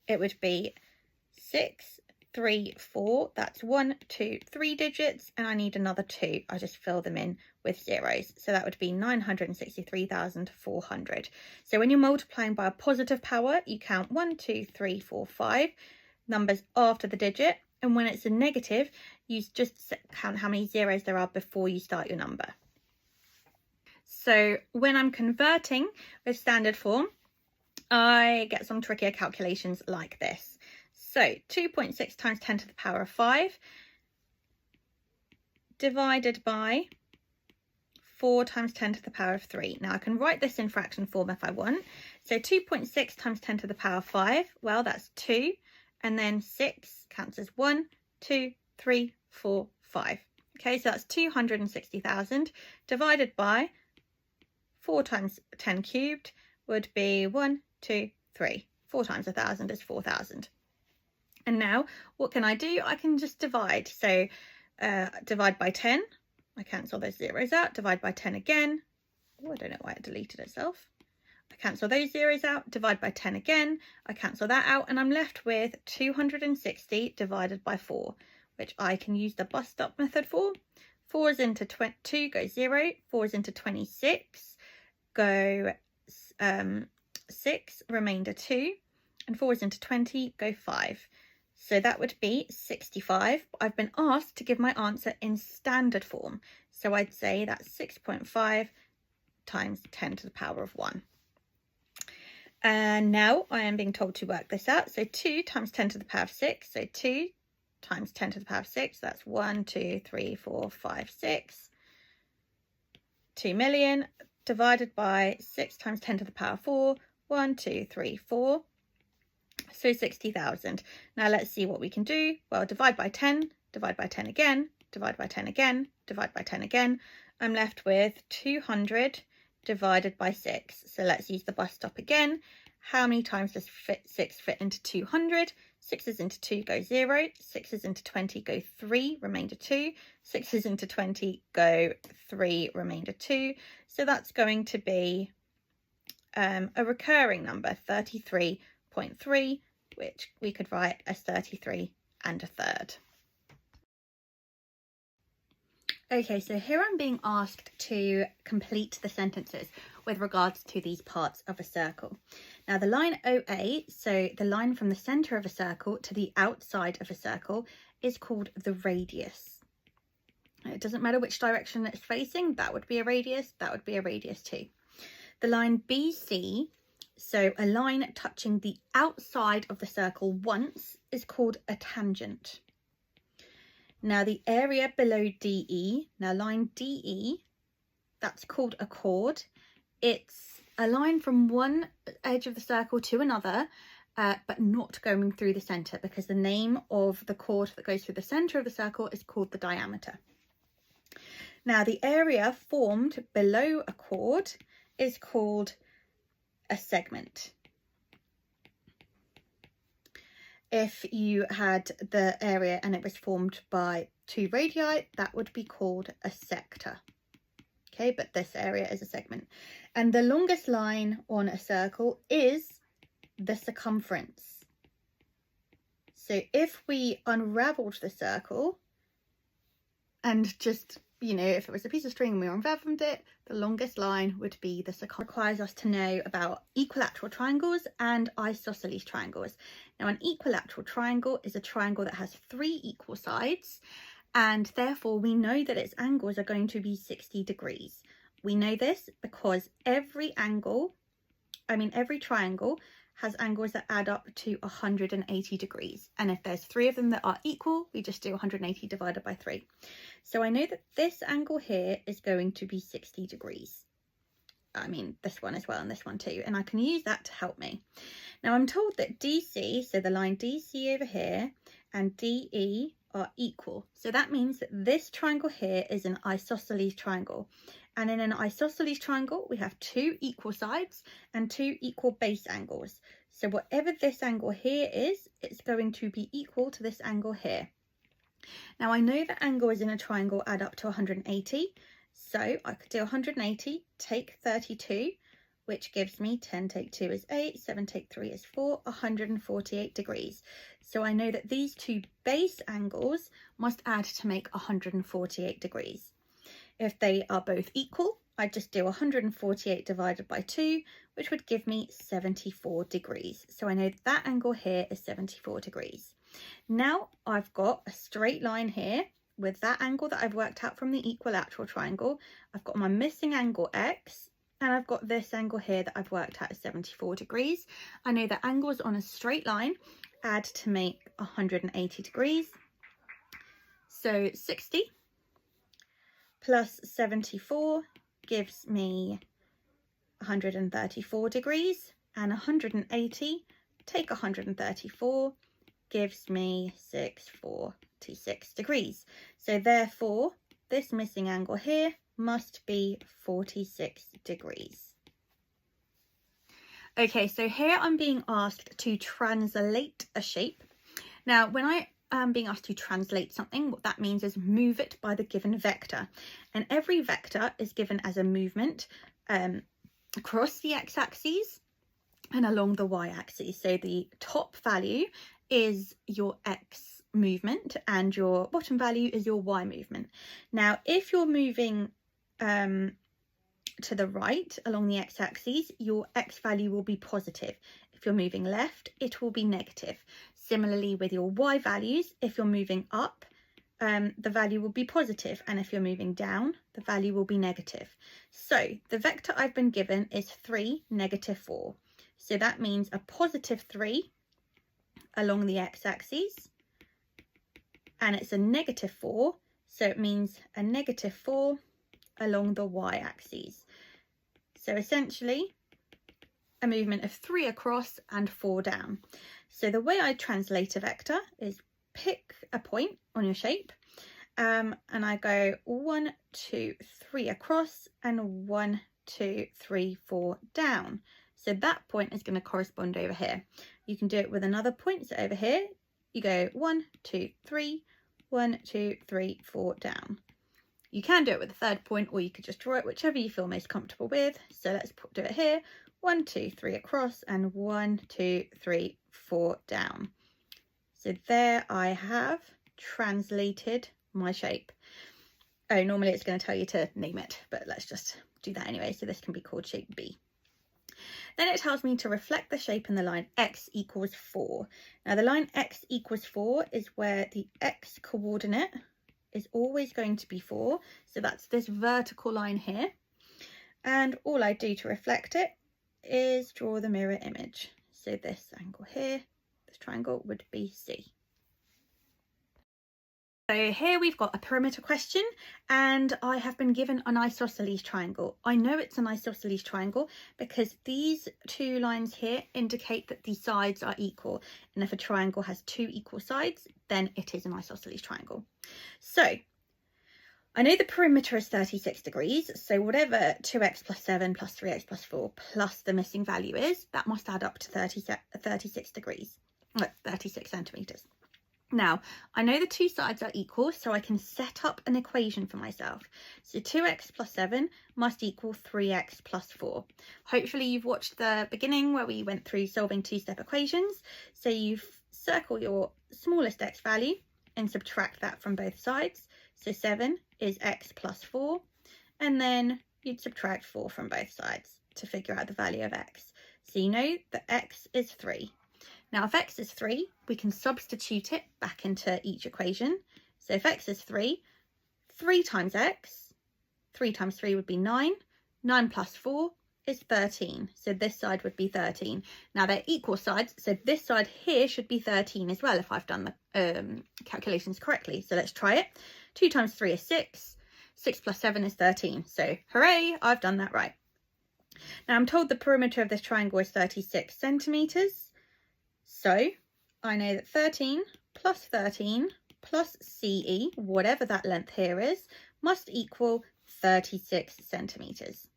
it would be 6, 3, 4. That's 1, 2, 3 digits, and I need another 2. I just fill them in with zeros. So that would be 963,400. So when you're multiplying by a positive power, you count 1, 2, 3, 4, 5 numbers after the digit. And when it's a negative, you just count how many zeros there are before you start your number. So when I'm converting with standard form, I get some trickier calculations like this. So 2.6 times 10 to the power of 5 divided by 4 times 10 to the power of 3. Now I can write this in fraction form if I want. So 2.6 times 10 to the power of 5, well, that's 2. And then 6 counts as 1, 2, 3, 4, 5. Okay, so that's 260,000 divided by 4 times 10 cubed would be 1, 2, 3. 4 times 1,000 is 4,000. And now what can I do? I can just divide. So divide by 10. I cancel those zeros out. Divide by 10 again. Oh, I don't know why it deleted itself. I cancel those zeros out, divide by 10 again, I cancel that out, and I'm left with 260 divided by 4, which I can use the bus stop method for. 4 is into 2, go 0, 4 is into 26, go 6, remainder 2, and 4 is into 20, go 5. So that would be 65. I've been asked to give my answer in standard form. So I'd say that's 6.5 times 10 to the power of 1. And now I am being told to work this out. So 2 times 10 to the power of 6. So 2 times 10 to the power of 6. That's 1, 2, 3, 4, 5, 6. 2 million divided by 6 times 10 to the power of 4. 1, 2, 3, 4. So 60,000. Now let's see what we can do. Well, divide by 10, divide by 10 again, divide by 10 again, divide by 10 again. I'm left with 200 divided by 6. So let's use the bus stop again. How many times does 6 fit into 200? 6 is into 2, go 0. 6 is into 20, go 3, remainder 2. 6 is into 20, go 3, remainder 2. So that's going to be a recurring number, 33.3, which we could write as 33 1/3. Okay, so here I'm being asked to complete the sentences with regards to these parts of a circle. Now the line OA, so the line from the centre of a circle to the outside of a circle, is called the radius. It doesn't matter which direction it's facing, that would be a radius, that would be a radius too. The line BC, so a line touching the outside of the circle once, is called a tangent. Now the area below DE, now line DE, that's called a chord. It's a line from one edge of the circle to another, but not going through the centre, because the name of the chord that goes through the centre of the circle is called the diameter. Now the area formed below a chord is called a segment. If you had the area and it was formed by 2 radii, that would be called a sector. Okay, but this area is a segment. And the longest line on a circle is the circumference. So if we unravelled the circle and just you know, if it was a piece of string and we unraveled it, the longest line would be the circumference. Requires us to know about equilateral triangles and isosceles triangles. Now, an equilateral triangle is a triangle that has 3 equal sides, and therefore we know that its angles are going to be 60 degrees. We know this because every triangle has angles that add up to 180 degrees. And if there's 3 of them that are equal, we just do 180 divided by 3. So I know that this angle here is going to be 60 degrees. I mean, this one as well, and this one too. And I can use that to help me. Now I'm told that DC, so the line DC over here, and DE are equal. So that means that this triangle here is an isosceles triangle. And in an isosceles triangle, we have 2 equal sides and 2 equal base angles. So whatever this angle here is, it's going to be equal to this angle here. Now I know that angles in a triangle add up to 180. So I could do 180, take 32, which gives me 10 take 2 is 8, 7 take 3 is 4, 148 degrees. So I know that these 2 base angles must add to make 148 degrees. If they are both equal, I just do 148 divided by 2, which would give me 74 degrees. So I know that angle here is 74 degrees. Now I've got a straight line here with that angle that I've worked out from the equilateral triangle. I've got my missing angle X, and I've got this angle here that I've worked out as 74 degrees. I know that angles on a straight line add to make 180 degrees. So 60 plus 74 gives me 134 degrees, and 180 take 134 gives me 646 degrees. So therefore this missing angle here must be 46 degrees. Okay, so here I'm being asked to translate a shape. Now when I being asked to translate something, what that means is move it by the given vector, and every vector is given as a movement across the x-axis and along the y-axis. So the top value is your x movement and your bottom value is your y movement. Now if you're moving to the right along the x-axis, your x value will be positive. If you're moving left, it will be negative. Similarly with your y values, if you're moving up, the value will be positive, and if you're moving down, the value will be negative. So the vector I've been given is 3, negative 4. So that means a positive 3 along the x-axis, and it's a negative 4, so it means a negative 4 along the y-axis. So essentially a movement of 3 across and 4 down. So the way I translate a vector is pick a point on your shape, and I go 1, 2, 3 across and 1, 2, 3, 4 down. So that point is going to correspond over here. You can do it with another point. So over here you go 1, 2, 3, 1, 2, 3, 4 down. You can do it with a third point, or you could just draw it, whichever you feel most comfortable with. So let's do it here. 1, 2, 3 across and 1, 2, 3, 4 down. So there I have translated my shape. Oh, normally it's going to tell you to name it, but let's just do that anyway. So this can be called shape B. Then it tells me to reflect the shape in the line x equals 4. Now the line x equals 4 is where the x coordinate is always going to be 4. So that's this vertical line here. And all I do to reflect it is draw the mirror image. So this angle here, this triangle, would be C. So here we've got a perimeter question, and I have been given an isosceles triangle. I know it's an isosceles triangle because these 2 lines here indicate that the sides are equal, and if a triangle has 2 equal sides, then it is an isosceles triangle. So I know the perimeter is 36 degrees, so whatever 2x plus 7 plus 3x plus 4 plus the missing value is, that must add up to 36 degrees, 36 centimetres. Now, I know the 2 sides are equal, so I can set up an equation for myself. So 2x plus 7 must equal 3x plus 4. Hopefully you've watched the beginning where we went through solving 2-step equations. So you circle your smallest x value and subtract that from both sides. So 7 is x plus 4, and then you'd subtract 4 from both sides to figure out the value of x. So you know that x is 3. Now if x is 3, we can substitute it back into each equation. So if x is 3, 3 times x, 3 times 3 would be 9, 9 plus 4 is 13, so this side would be 13. Now they're equal sides, so this side here should be 13 as well if I've done the calculations correctly. So let's try it. 2 times 3 is 6, 6 plus 7 is 13, so hooray, I've done that right. Now I'm told the perimeter of this triangle is 36 centimetres, so I know that 13 plus CE, whatever that length here is, must equal 36 centimetres.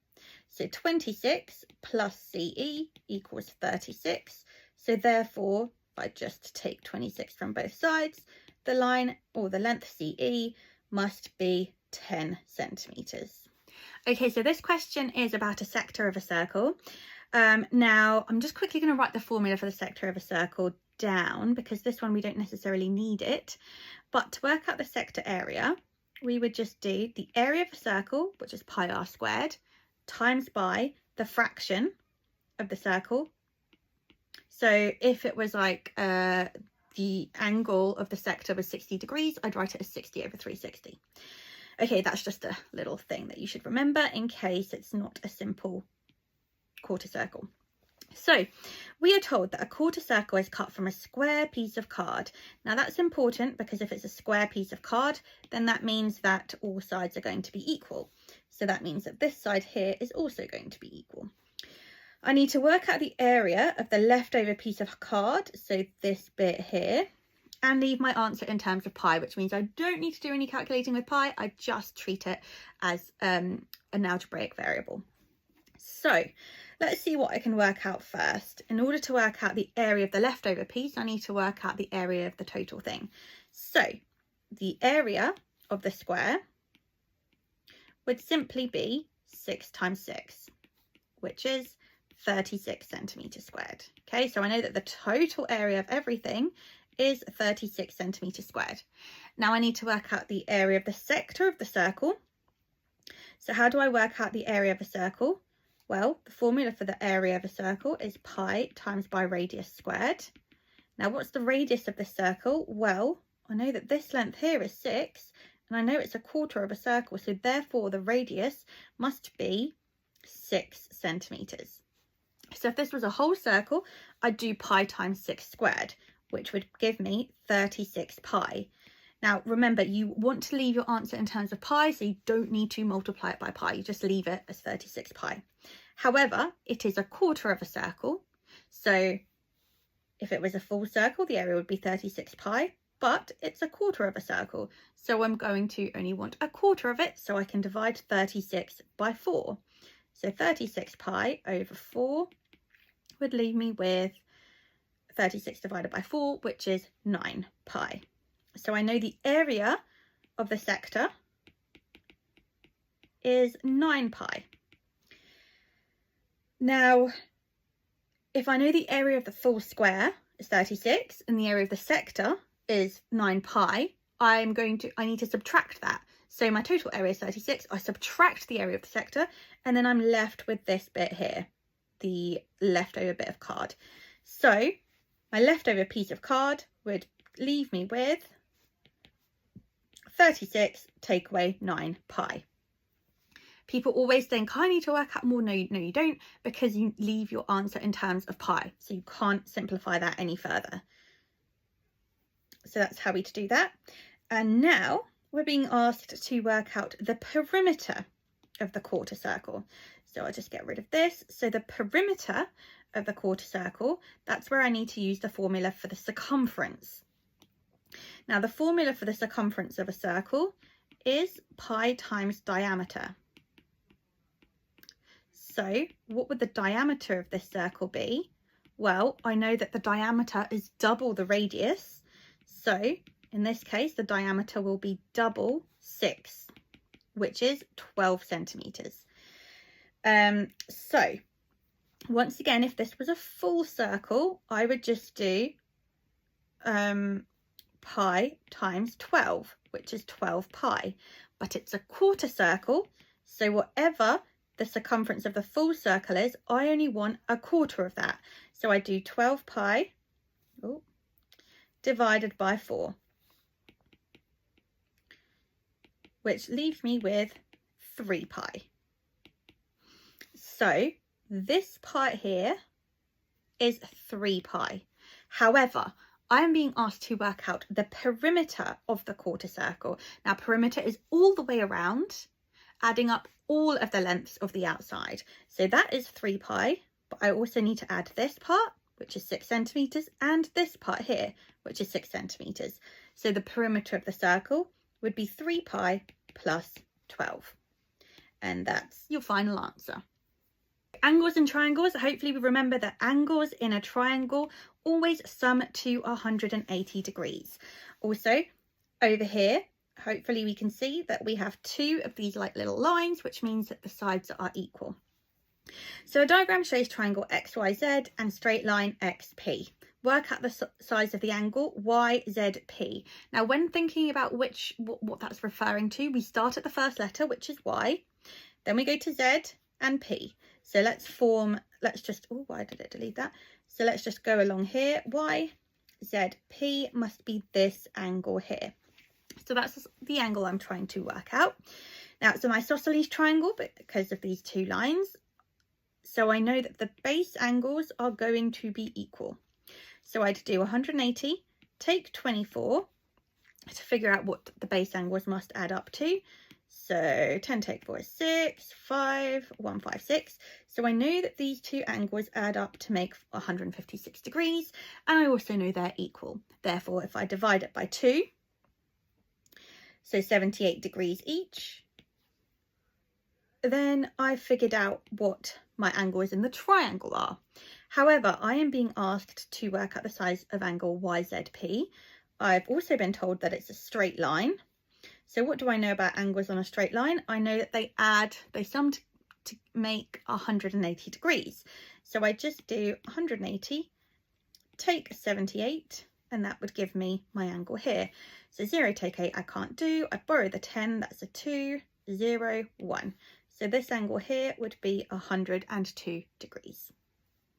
So 26 plus CE equals 36. So therefore, if I just take 26 from both sides, the line or the length CE must be 10 centimetres. Okay, so this question is about a sector of a circle. Now, I'm just quickly going to write the formula for the sector of a circle down because this one we don't necessarily need it. But to work out the sector area, we would just do the area of a circle, which is pi r squared, times by the fraction of the circle. So if it was like the angle of the sector was 60 degrees, I'd write it as 60 over 360. Okay, that's just a little thing that you should remember in case it's not a simple quarter circle. So we are told that a quarter circle is cut from a square piece of card. Now that's important because if it's a square piece of card, then that means that all sides are going to be equal. So that means that this side here is also going to be equal. I need to work out the area of the leftover piece of card, so this bit here, and leave my answer in terms of pi, which means I don't need to do any calculating with pi. I just treat it as an algebraic variable. So let's see what I can work out first. In order to work out the area of the leftover piece, I need to work out the area of the total thing. So the area of the square would simply be 6 times 6, which is 36 centimetres squared. Okay, so I know that the total area of everything is 36 centimetres squared. Now I need to work out the area of the sector of the circle. So how do I work out the area of a circle? Well, the formula for the area of a circle is pi times by radius squared. Now what's the radius of the circle? Well, I know that this length here is 6, and I know it's a quarter of a circle, so therefore the radius must be 6 centimetres. So if this was a whole circle, I'd do pi times 6 squared, which would give me 36 pi. Now remember, you want to leave your answer in terms of pi, so you don't need to multiply it by pi, you just leave it as 36 pi. However, it is a quarter of a circle, so if it was a full circle, the area would be 36 pi, but it's a quarter of a circle, so I'm going to only want a quarter of it, so I can divide 36 by 4. So 36 pi over 4 would leave me with 36 divided by 4, which is 9 pi. So I know the area of the sector is 9 pi. Now, if I know the area of the full square is 36 and the area of the sector is 9 pi, I need to subtract that. So my total area is 36, I subtract the area of the sector, and then I'm left with this bit here, the leftover bit of card. So my leftover piece of card would leave me with 36 take away 9 pi. People always think, I need to work out more. No, you don't, because you leave your answer in terms of pi. So you can't simplify that any further. So that's how we do that. And now we're being asked to work out the perimeter of the quarter circle. So I'll just get rid of this. So the perimeter of the quarter circle, that's where I need to use the formula for the circumference. Now the formula for the circumference of a circle is pi times diameter. So what would the diameter of this circle be? Well, I know that the diameter is double the radius. So in this case, the diameter will be double 6, which is 12 centimetres. So once again, if this was a full circle, I would just do pi times 12, which is 12 pi. but it's a quarter circle. So whatever the circumference of the full circle is, I only want a quarter of that. So I do 12 pi divided by 4, which leaves me with 3 pi. So this part here is 3 pi. However, I am being asked to work out the perimeter of the quarter circle. Now, perimeter is all the way around, adding up all of the lengths of the outside. So that is 3 pi, but I also need to add this part, which is 6 centimeters, and this part here, which is 6 centimeters. So the perimeter of the circle would be 3 pi plus 12. And that's your final answer. Angles and triangles. Hopefully we remember that angles in a triangle always sum to 180 degrees. Also, over here, hopefully we can see that we have 2 of these like little lines, which means that the sides are equal. So a diagram shows triangle XYZ and straight line XP. Work out the size of the angle YZP. Now, when thinking about what that's referring to, we start at the first letter, which is Y. Then we go to Z and P. So why did it delete that? So let's just go along here. YZP must be this angle here. So that's the angle I'm trying to work out. Now, it's an isosceles triangle because of these 2 lines. So I know that the base angles are going to be equal. So I'd do 180, take 24 to figure out what the base angles must add up to. So 10 take 4 is 6, 5, 1, 5, 6. So I know that these 2 angles add up to make 156 degrees. And I also know they're equal. Therefore, if I divide it by 2, so 78 degrees each, then I've figured out what my angles in the triangle are. However, I am being asked to work out the size of angle YZP. I've also been told that it's a straight line. So what do I know about angles on a straight line? I know that they sum to make 180 degrees. So I just do 180, take 78, and that would give me my angle here. So 0 take 8 I can't do. I borrow the 10, that's a 2, 0, 1. So this angle here would be 102 degrees.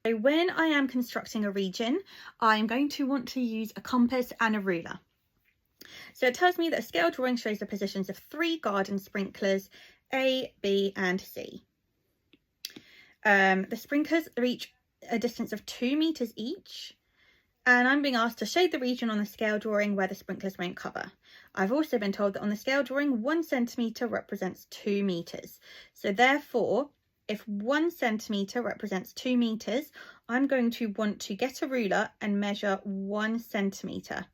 So when I am constructing a region, I'm going to want to use a compass and a ruler. So it tells me that a scale drawing shows the positions of 3 garden sprinklers, A, B, and C. The sprinklers reach a distance of 2 meters each. And I'm being asked to shade the region on the scale drawing where the sprinklers won't cover. I've also been told that on the scale drawing, 1 centimetre represents 2 metres. So therefore, if 1 centimetre represents 2 metres, I'm going to want to get a ruler and measure 1 centimetre.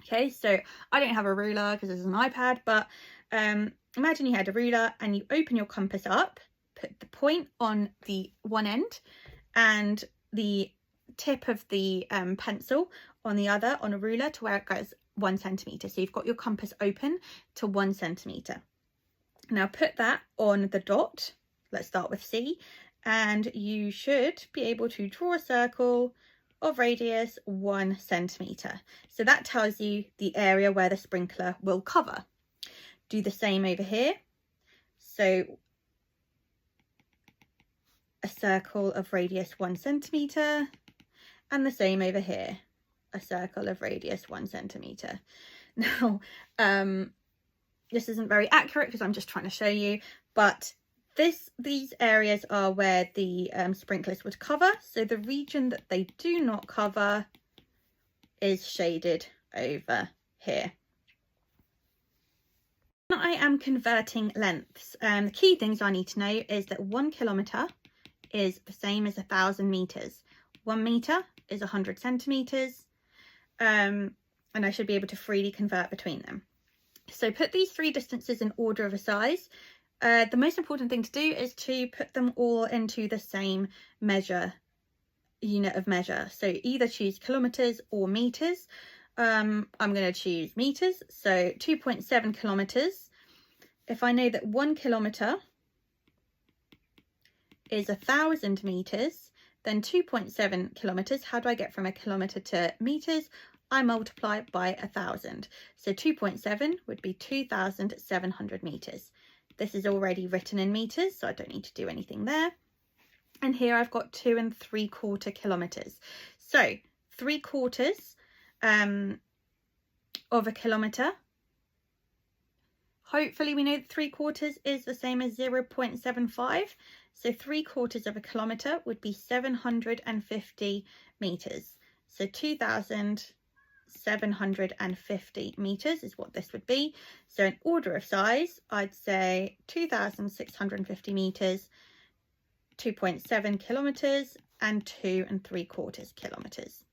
Okay, so I don't have a ruler because this is an iPad, but imagine you had a ruler and you open your compass up, put the point on the one end and the tip of the pencil on the other on a ruler to where it goes 1 centimetre. So you've got your compass open to 1 centimetre. Now put that on the dot. Let's start with C, and you should be able to draw a circle of radius 1 centimetre. So that tells you the area where the sprinkler will cover. Do the same over here. So a circle of radius 1 centimetre. And the same over here, a circle of radius 1 centimetre. Now, this isn't very accurate because I'm just trying to show you, but these areas are where the sprinklers would cover. So the region that they do not cover is shaded over here. When I am converting lengths, the key things I need to know is that 1 kilometre is the same as 1,000 metres. 1 metre is 100 centimetres, and I should be able to freely convert between them. So put these 3 distances in order of a size. The most important thing to do is to put them all into the same unit of measure. So either choose kilometres or metres. I'm going to choose metres, so 2.7 kilometres. If I know that 1 kilometre is 1,000 metres, then 2.7 kilometres, how do I get from a kilometre to metres? I multiply by 1,000. So 2.7 would be 2,700 meters. This is already written in meters, so I don't need to do anything there. And here I've got 2 3/4 kilometers. So 3/4 of a kilometer. Hopefully we know that 3/4 is the same as 0.75. So 3/4 of a kilometer would be 750 meters. So 2,750 meters is what this would be. So in order of size, I'd say 2,650 meters, 2.7 kilometers, and 2 3/4 kilometers.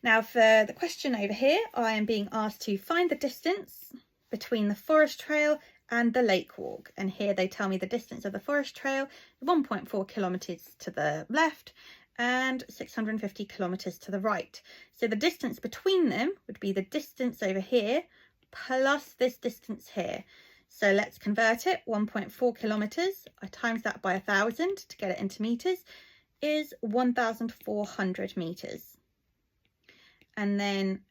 Now for the question over here, I am being asked to find the distance between the forest trail and the lake walk. And here they tell me the distance of the forest trail, 1.4 kilometers to the left and 650 kilometers to the right. So the distance between them would be the distance over here plus this distance here. So let's convert it. 1.4 kilometers, I times that by 1,000 to get it into meters, is 1,400 meters. And then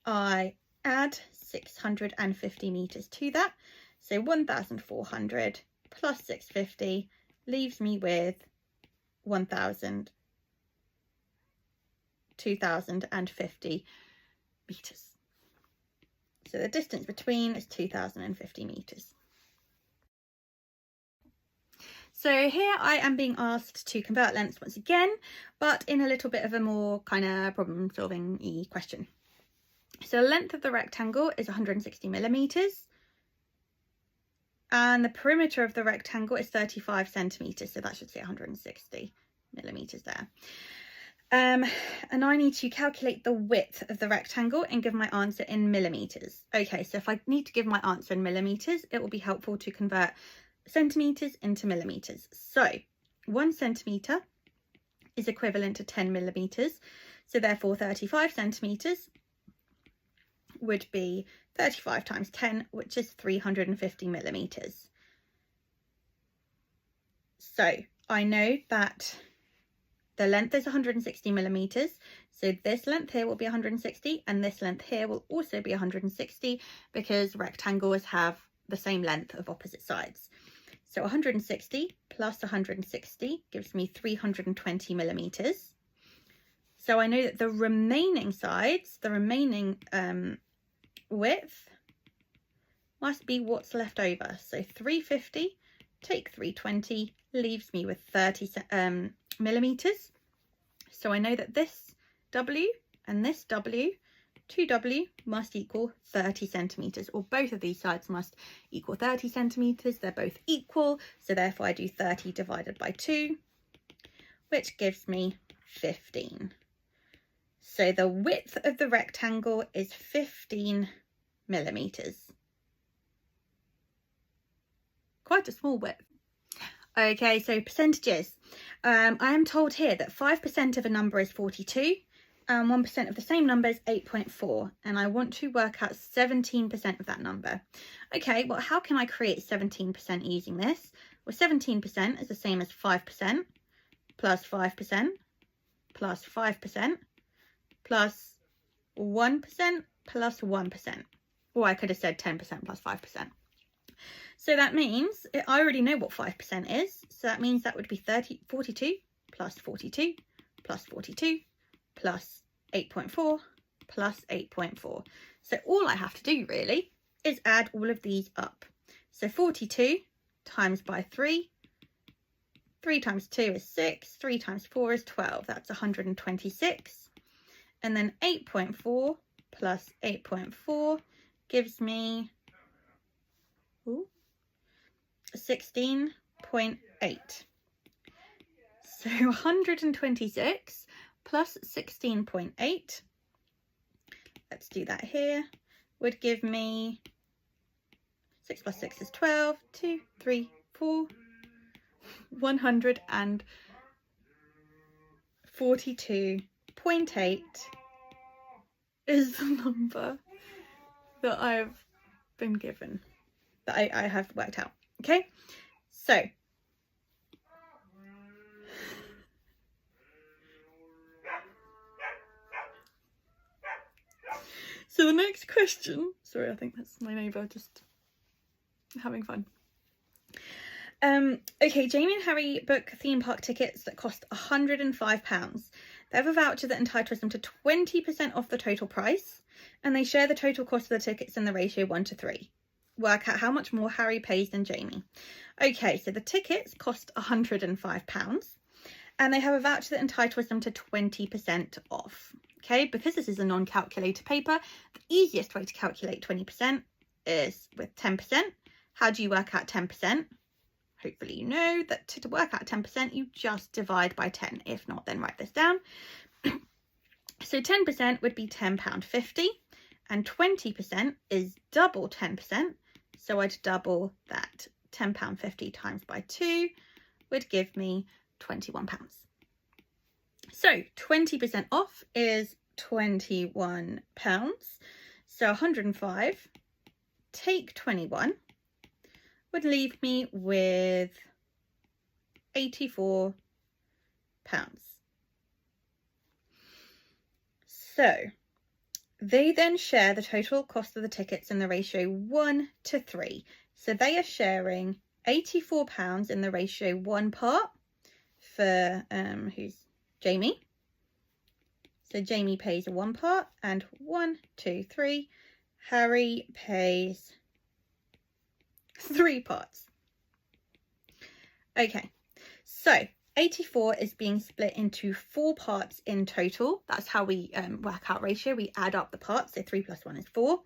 I add 650 meters to that. So 1,400 plus 650 leaves me with 2,050 meters. So the distance between is 2,050 meters. So here I am being asked to convert lengths once again, but in a little bit of a more kind of problem solving question. So the length of the rectangle is 160 millimeters. And the perimeter of the rectangle is 35 centimeters. So that should say 160 millimeters there. And I need to calculate the width of the rectangle and give my answer in millimeters. Okay, so if I need to give my answer in millimeters, it will be helpful to convert centimeters into millimeters. So 1 centimeter is equivalent to 10 millimeters. So therefore 35 centimeters would be 35 times 10, which is 350 millimeters. So I know that the length is 160 millimeters. So this length here will be 160 and this length here will also be 160 because rectangles have the same length of opposite sides. So 160 plus 160 gives me 320 millimeters. So I know that the remaining sides, the remaining width must be what's left over. So 350 take 320 leaves me with 30 millimeters. So I know that this W and this W, 2W must equal 30 centimeters, or both of these sides must equal 30 centimeters. They're both equal, so therefore I do 30 divided by 2, which gives me 15. So the width of the rectangle is 15 millimeters. Quite a small width. Okay, so percentages. I am told here that 5% of a number is 42 and 1% of the same number is 8.4, and I want to work out 17% of that number. Okay, well, how can I create 17% using this? Well, 17% is the same as 5% plus 5% plus 5% plus 1% plus 1%. Or I could have said 10% plus 5%. So that means I already know what 5% is. So that means that would be 42 plus 42 plus 42 plus 8.4 plus 8.4. So all I have to do really is add all of these up. So 42 times by 3. 3 times 2 is 6. 3 times 4 is 12. That's 126. And then 8.4 plus 8.4 gives me 16.8. So 126 plus 16.8, let's do that here, would give me 6 plus 6 is 12, 2, 3, 4, 142.8 is the number that I've been given, that I have worked out. Okay, so So the next question, sorry, I think that's my neighbour just having fun. Okay, Jamie and Harry book theme park tickets that cost £105. They have a voucher that entitles them to 20% off the total price, and they share the total cost of the tickets in the ratio 1:3. Work out how much more Harry pays than Jamie. Okay, so the tickets cost £105, and they have a voucher that entitles them to 20% off. Okay, because this is a non-calculator paper, the easiest way to calculate 20% is with 10%. How do you work out 10%? Hopefully you know that to work out 10%, you just divide by 10. If not, then write this down. So 10% would be £10.50, and 20% is double 10%. So I'd double that. £10.50 times by 2 would give me £21. So 20% off is £21. So 105 take 21 would leave me with £84. So they then share the total cost of the tickets in the ratio 1:3. So they are sharing £84 in the ratio 1 part for who's Jamie. So Jamie pays a 1 part, and 1, 2, 3. Harry pays 3 parts. Okay, so 84 is being split into 4 parts in total. That's how we work out ratio. We add up the parts, so 3 plus 1 is 4.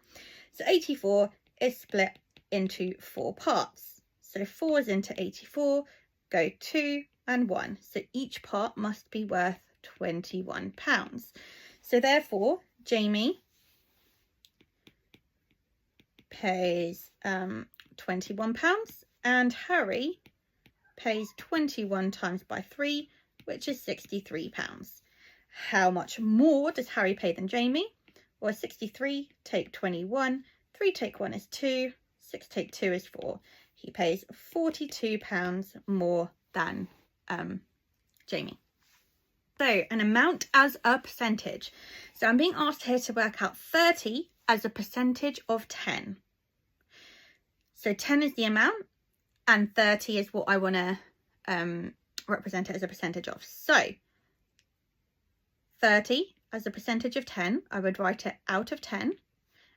So 84 is split into 4 parts. So 4s into 84 go 2 and 1. So each part must be worth £21. So therefore, Jamie pays £21, and Harry pays 21 times by 3, which is £63. How much more does Harry pay than Jamie? Well, 63 take 21, 3 take 1 is 2, 6 take 2 is 4. He pays £42 more than Jamie. So an amount as a percentage. So I'm being asked here to work out 30 as a percentage of 10. So 10 is the amount, and 30 is what I want to represent it as a percentage of. So 30 as a percentage of 10, I would write it out of 10,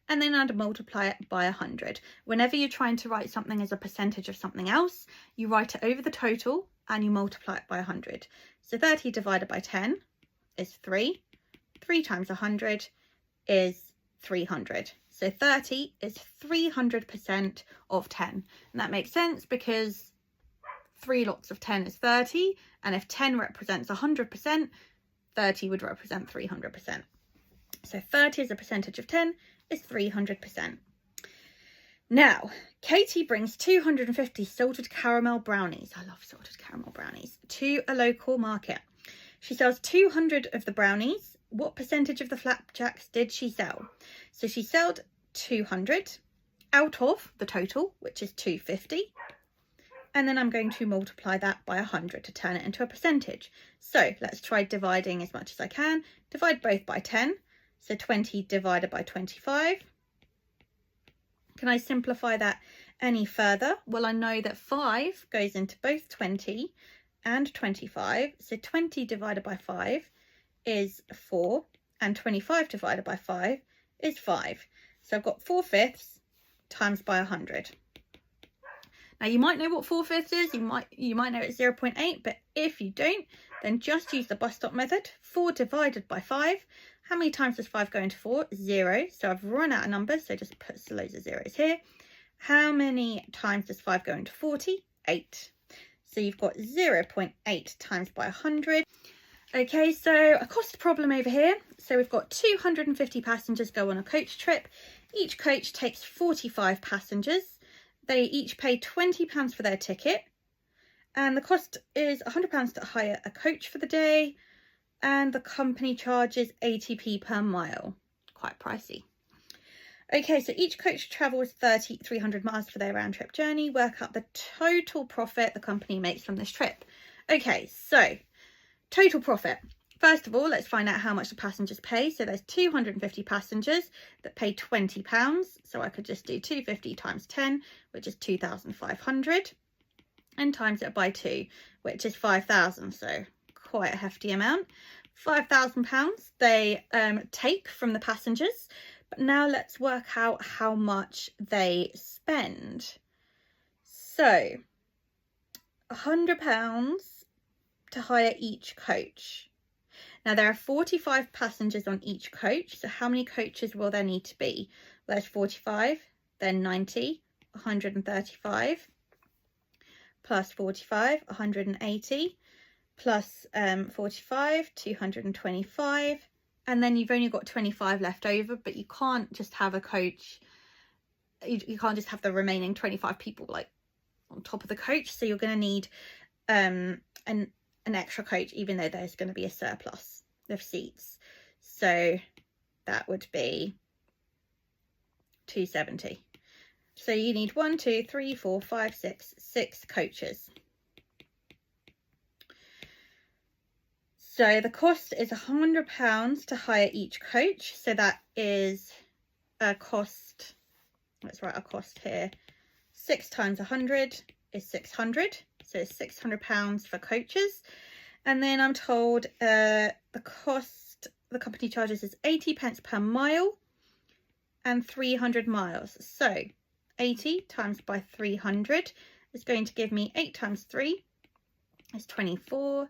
and then I'd multiply it by 100. Whenever you're trying to write something as a percentage of something else, you write it over the total and you multiply it by 100. So 30 divided by 10 is 3. 3 times 100 is 300. So 30 is 300% of 10. And that makes sense because 3 lots of 10 is 30. And if 10 represents 100%, 30 would represent 300%. So 30 as a percentage of 10 is 300%. Now, Katie brings 250 salted caramel brownies. I love salted caramel brownies. To a local market. She sells 200 of the brownies. What percentage of the flapjacks did she sell? So she sold 200 out of the total, which is 250. And then I'm going to multiply that by 100 to turn it into a percentage. So let's try dividing as much as I can. Divide both by 10. So 20 divided by 25. Can I simplify that any further? Well, I know that 5 goes into both 20 and 25. So 20 divided by 5 is 4, and 25 divided by 5 is 5. So I've got 4/5 times by 100. Now you might know what 4/5 is, you might know it's 0.8, but if you don't, then just use the bus stop method. 4 divided by 5. How many times does 5 go into 4? 0. So I've run out of numbers, so just put loads of zeros here. How many times does 5 go into 40? 8. So you've got 0.8 times by 100. Okay, so a cost problem over here. So we've got 250 passengers go on a coach trip. Each coach takes 45 passengers. They each pay £20 for their ticket. And the cost is £100 to hire a coach for the day. And the company charges 80p per mile. Quite pricey. Okay, so each coach travels 300 miles for their round trip journey. Work out the total profit the company makes from this trip. Okay, so total profit. First of all, let's find out how much the passengers pay. So there's 250 passengers that pay £20. So I could just do 250 times 10, which is 2,500, and times it by 2, which is 5,000. So quite a hefty amount. £5,000 they take from the passengers. But now let's work out how much they spend. So £100 to hire each coach. Now there are 45 passengers on each coach, so how many coaches will there need to be? Well, there's 45, then 90, 135, plus 45, 180, plus 45, 225, and then you've only got 25 left over, but you can't just have a coach, you can't just have the remaining 25 people like on top of the coach, so you're going to need an extra coach, even though there's going to be a surplus of seats. So that would be 270. So you need 6 coaches. So the cost is £100 to hire each coach. So that is a cost, let's write a cost here, 6 times 100 is 600. So it's £600 for coaches. And then I'm told the cost the company charges is 80p per mile and 300 miles. So 80 times by 300 is going to give me 8 times 3 is 24,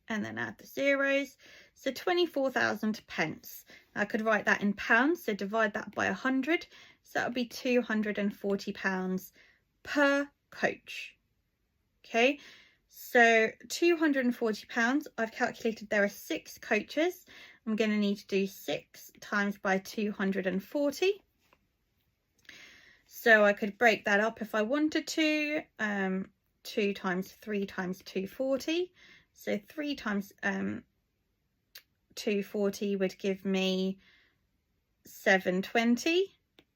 and then add the zeros. So 24,000p. I could write that in pounds, so divide that by 100. So that would be £240 per coach. Okay. So £240, I've calculated there are 6 coaches. I'm going to need to do 6 times by 240. So I could break that up if I wanted to. 2 times 3 times 240. So 3 times 240 would give me 720.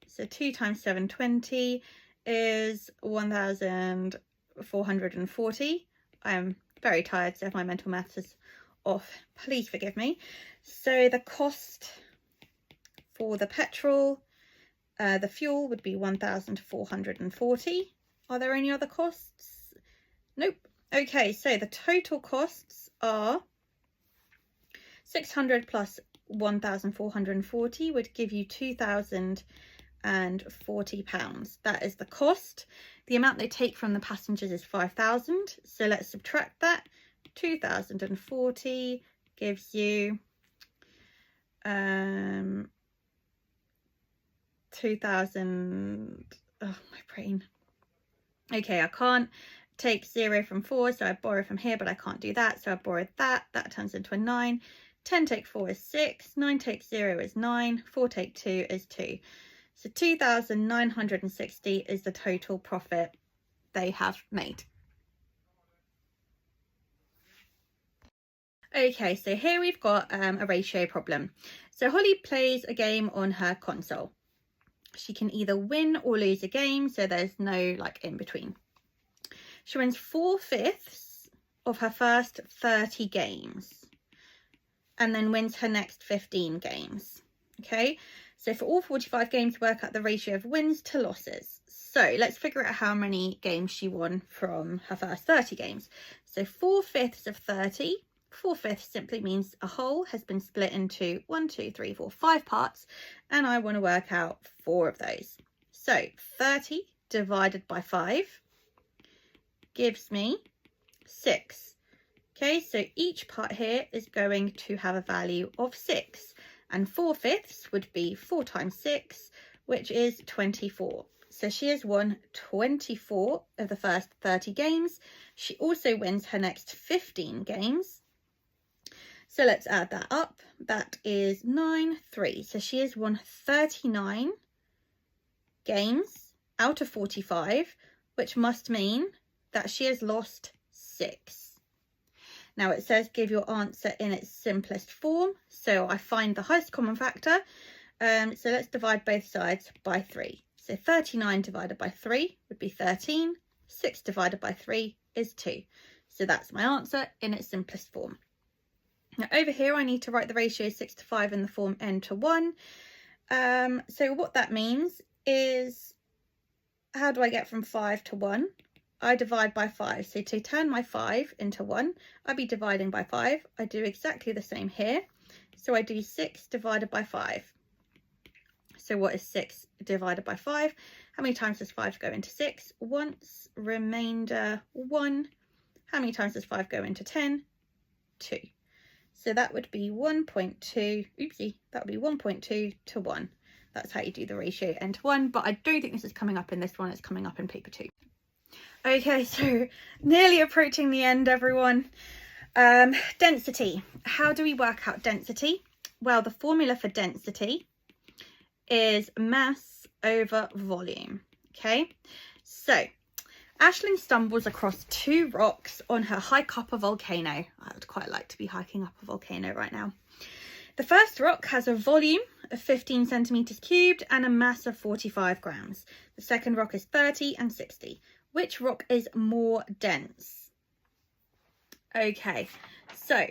So 2 times 720 is 1,440. I'm very tired, so if my mental maths is off, please forgive me. So the cost for the petrol, the fuel would be 1,440. Are there any other costs? Nope. Okay, so the total costs are 600 plus 1,440 would give you £2,040. That is the cost. The amount they take from the passengers is 5,000. So let's subtract that. 2,040 gives you 2,000. Oh, my brain. Okay, I can't take 0 from 4, so I borrow from here, but I can't do that. So I borrowed that. That turns into a 9. 10 take 4 is 6. 9 take 0 is 9. 4 take 2 is 2. So 2,960 is the total profit they have made. Okay, so here we've got a ratio problem. So Holly plays a game on her console. She can either win or lose a game, so there's no like in between. She wins 4/5 of her first 30 games and then wins her next 15 games. Okay, so for all 45 games, work out the ratio of wins to losses. So let's figure out how many games she won from her first 30 games. So 4/5 of 30. 4/5 simply means a whole has been split into 1, 2, 3, 4, 5 parts, and I want to work out 4 of those. So 30 divided by 5 gives me 6. Okay, so each part here is going to have a value of 6, and 4/5 would be 4 times 6, which is 24. So she has won 24 of the first 30 games. She also wins her next 15 games. So let's add that up. That is 9, 3. So she has won 39 games out of 45, which must mean that she has lost 6. Now it says give your answer in its simplest form. So I find the highest common factor. So let's divide both sides by 3. So 39 divided by 3 would be 13. 6 divided by 3 is 2. So that's my answer in its simplest form. Now over here I need to write the ratio 6 to 5 in the form n to 1. So what that means is, how do I get from 5 to 1? I divide by 5. So to turn my 5 into 1, I'd be dividing by 5. I do exactly the same here. So I do 6 divided by 5. So what is 6 divided by 5? How many times does 5 go into 6? Once. Remainder 1. How many times does 5 go into 10? 2. So that would be 1.2. Oopsie, that would be 1.2 to 1. That's how you do the ratio n to 1, but I don't think this is coming up in this one. It's coming up in paper 2. Okay, so nearly approaching the end, everyone. Density. How do we work out density? Well, the formula for density is mass over volume. Okay, so Aisling stumbles across 2 rocks on her hike up a volcano. I would quite like to be hiking up a volcano right now. The first rock has a volume of 15 centimeters cubed and a mass of 45 grams. The second rock is 30 and 60. Which rock is more dense? Okay, so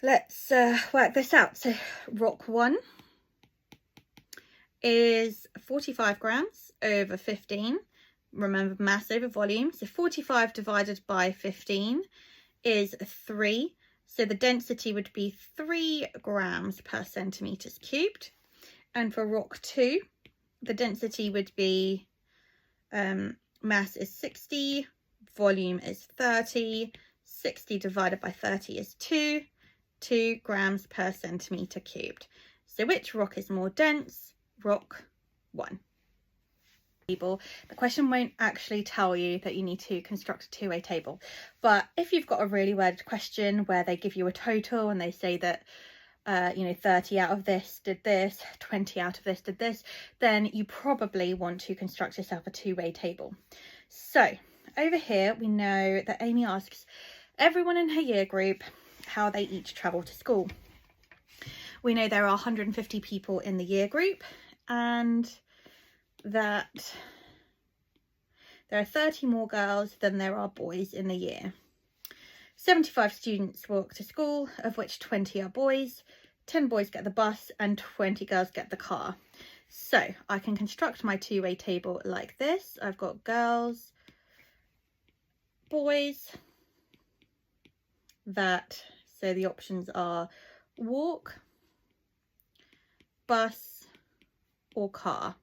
let's work this out. So rock 1 is 45 grams over 15. Remember, mass over volume. So 45 divided by 15 is 3. So the density would be 3 grams per centimeters cubed. And for rock 2, the density would be mass is 60, volume is 30, 60 divided by 30 is 2 grams per centimeter cubed. So which rock is more dense? Rock 1. The question won't actually tell you that you need to construct a two-way table, but if you've got a really worded question where they give you a total and they say that 30 out of this did this, 20 out of this did this, then you probably want to construct yourself a two-way table. So over here we know that Amy asks everyone in her year group how they each travel to school. We know there are 150 people in the year group and that there are 30 more girls than there are boys in the year. 75 students walk to school, of which 20 are boys, 10 boys get the bus and 20 girls get the car. So I can construct my two-way table like this. I've got girls, boys, so the options are walk, bus or car.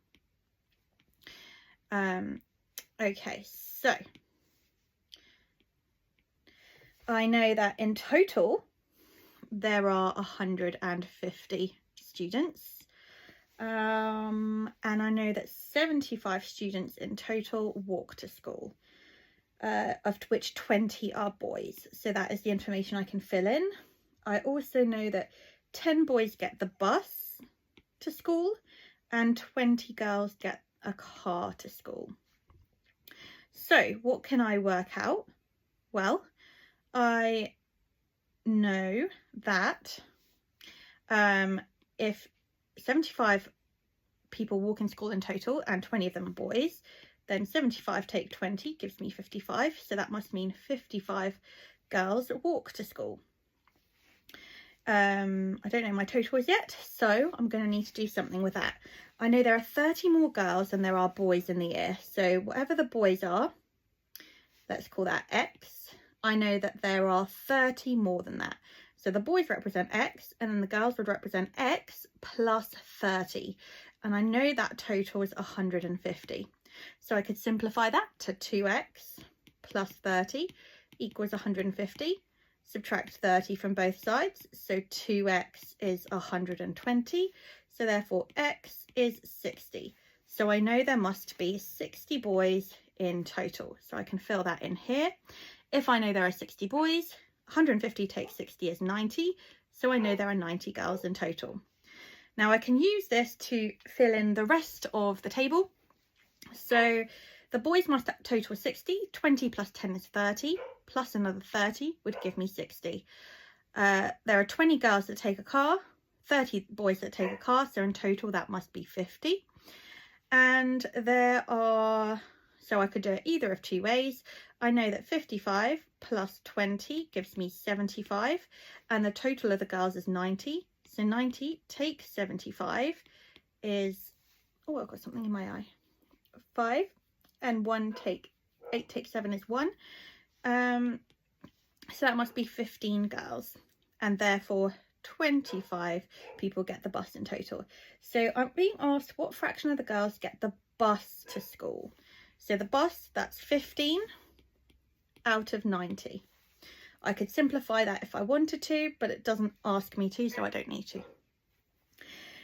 Okay, so I know that in total there are 150 students, and I know that 75 students in total walk to school, of which 20 are boys. So that is the information I can fill in. I also know that 10 boys get the bus to school and 20 girls get a car to school. So what can I work out? Well, I know that if 75 people walk in school in total and 20 of them are boys, then 75 take 20 gives me 55. So that must mean 55 girls walk to school. I don't know my totals yet, so I'm going to need to do something with that. I know there are 30 more girls than there are boys in the year. So whatever the boys are, let's call that X. I know that there are 30 more than that. So the boys represent X and then the girls would represent X plus 30. And I know that total is 150. So I could simplify that to 2X plus 30 equals 150. Subtract 30 from both sides. So 2X is 120. So therefore X is 60. So I know there must be 60 boys in total. So I can fill that in here. If I know there are 60 boys, 150 takes 60 is 90. So I know there are 90 girls in total. Now I can use this to fill in the rest of the table. So the boys must total 60. 20 plus 10 is 30. Plus another 30 would give me 60. There are 20 girls that take a car. 30 boys that take a car, so in total that must be 50. And there are So I could do it either of two ways. I know that 55 plus 20 gives me 75, and the total of the girls is 90. So 90 take 75 is, oh, I've got something in my eye, 5, and 8 take 7 is 1. So that must be 15 girls, and therefore 25 people get the bus in total. So I'm being asked what fraction of the girls get the bus to school. So the bus, that's 15 out of 90. I could simplify that if I wanted to, but it doesn't ask me to, so I don't need to.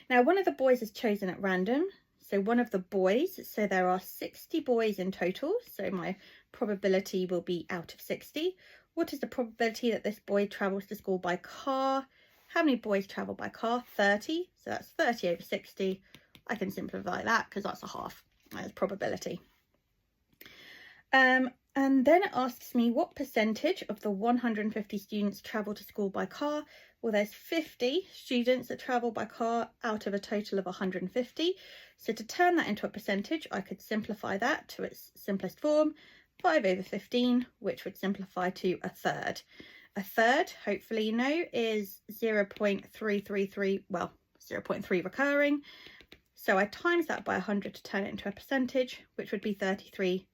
Now, one of the boys is chosen at random. So one of the boys, so there are 60 boys in total, so my probability will be out of 60. What is the probability that this boy travels to school by car? How many boys travel by car? 30. So that's 30 over 60. I can simplify that because that's a half. That's probability. And then it asks me what percentage of the 150 students travel to school by car. Well, there's 50 students that travel by car out of a total of 150. So to turn that into a percentage, I could simplify that to its simplest form, 5 over 15, which would simplify to a third. A third, hopefully you know, is 0.333, well, 0.3 recurring. So I times that by 100 to turn it into a percentage, which would be 33.3%.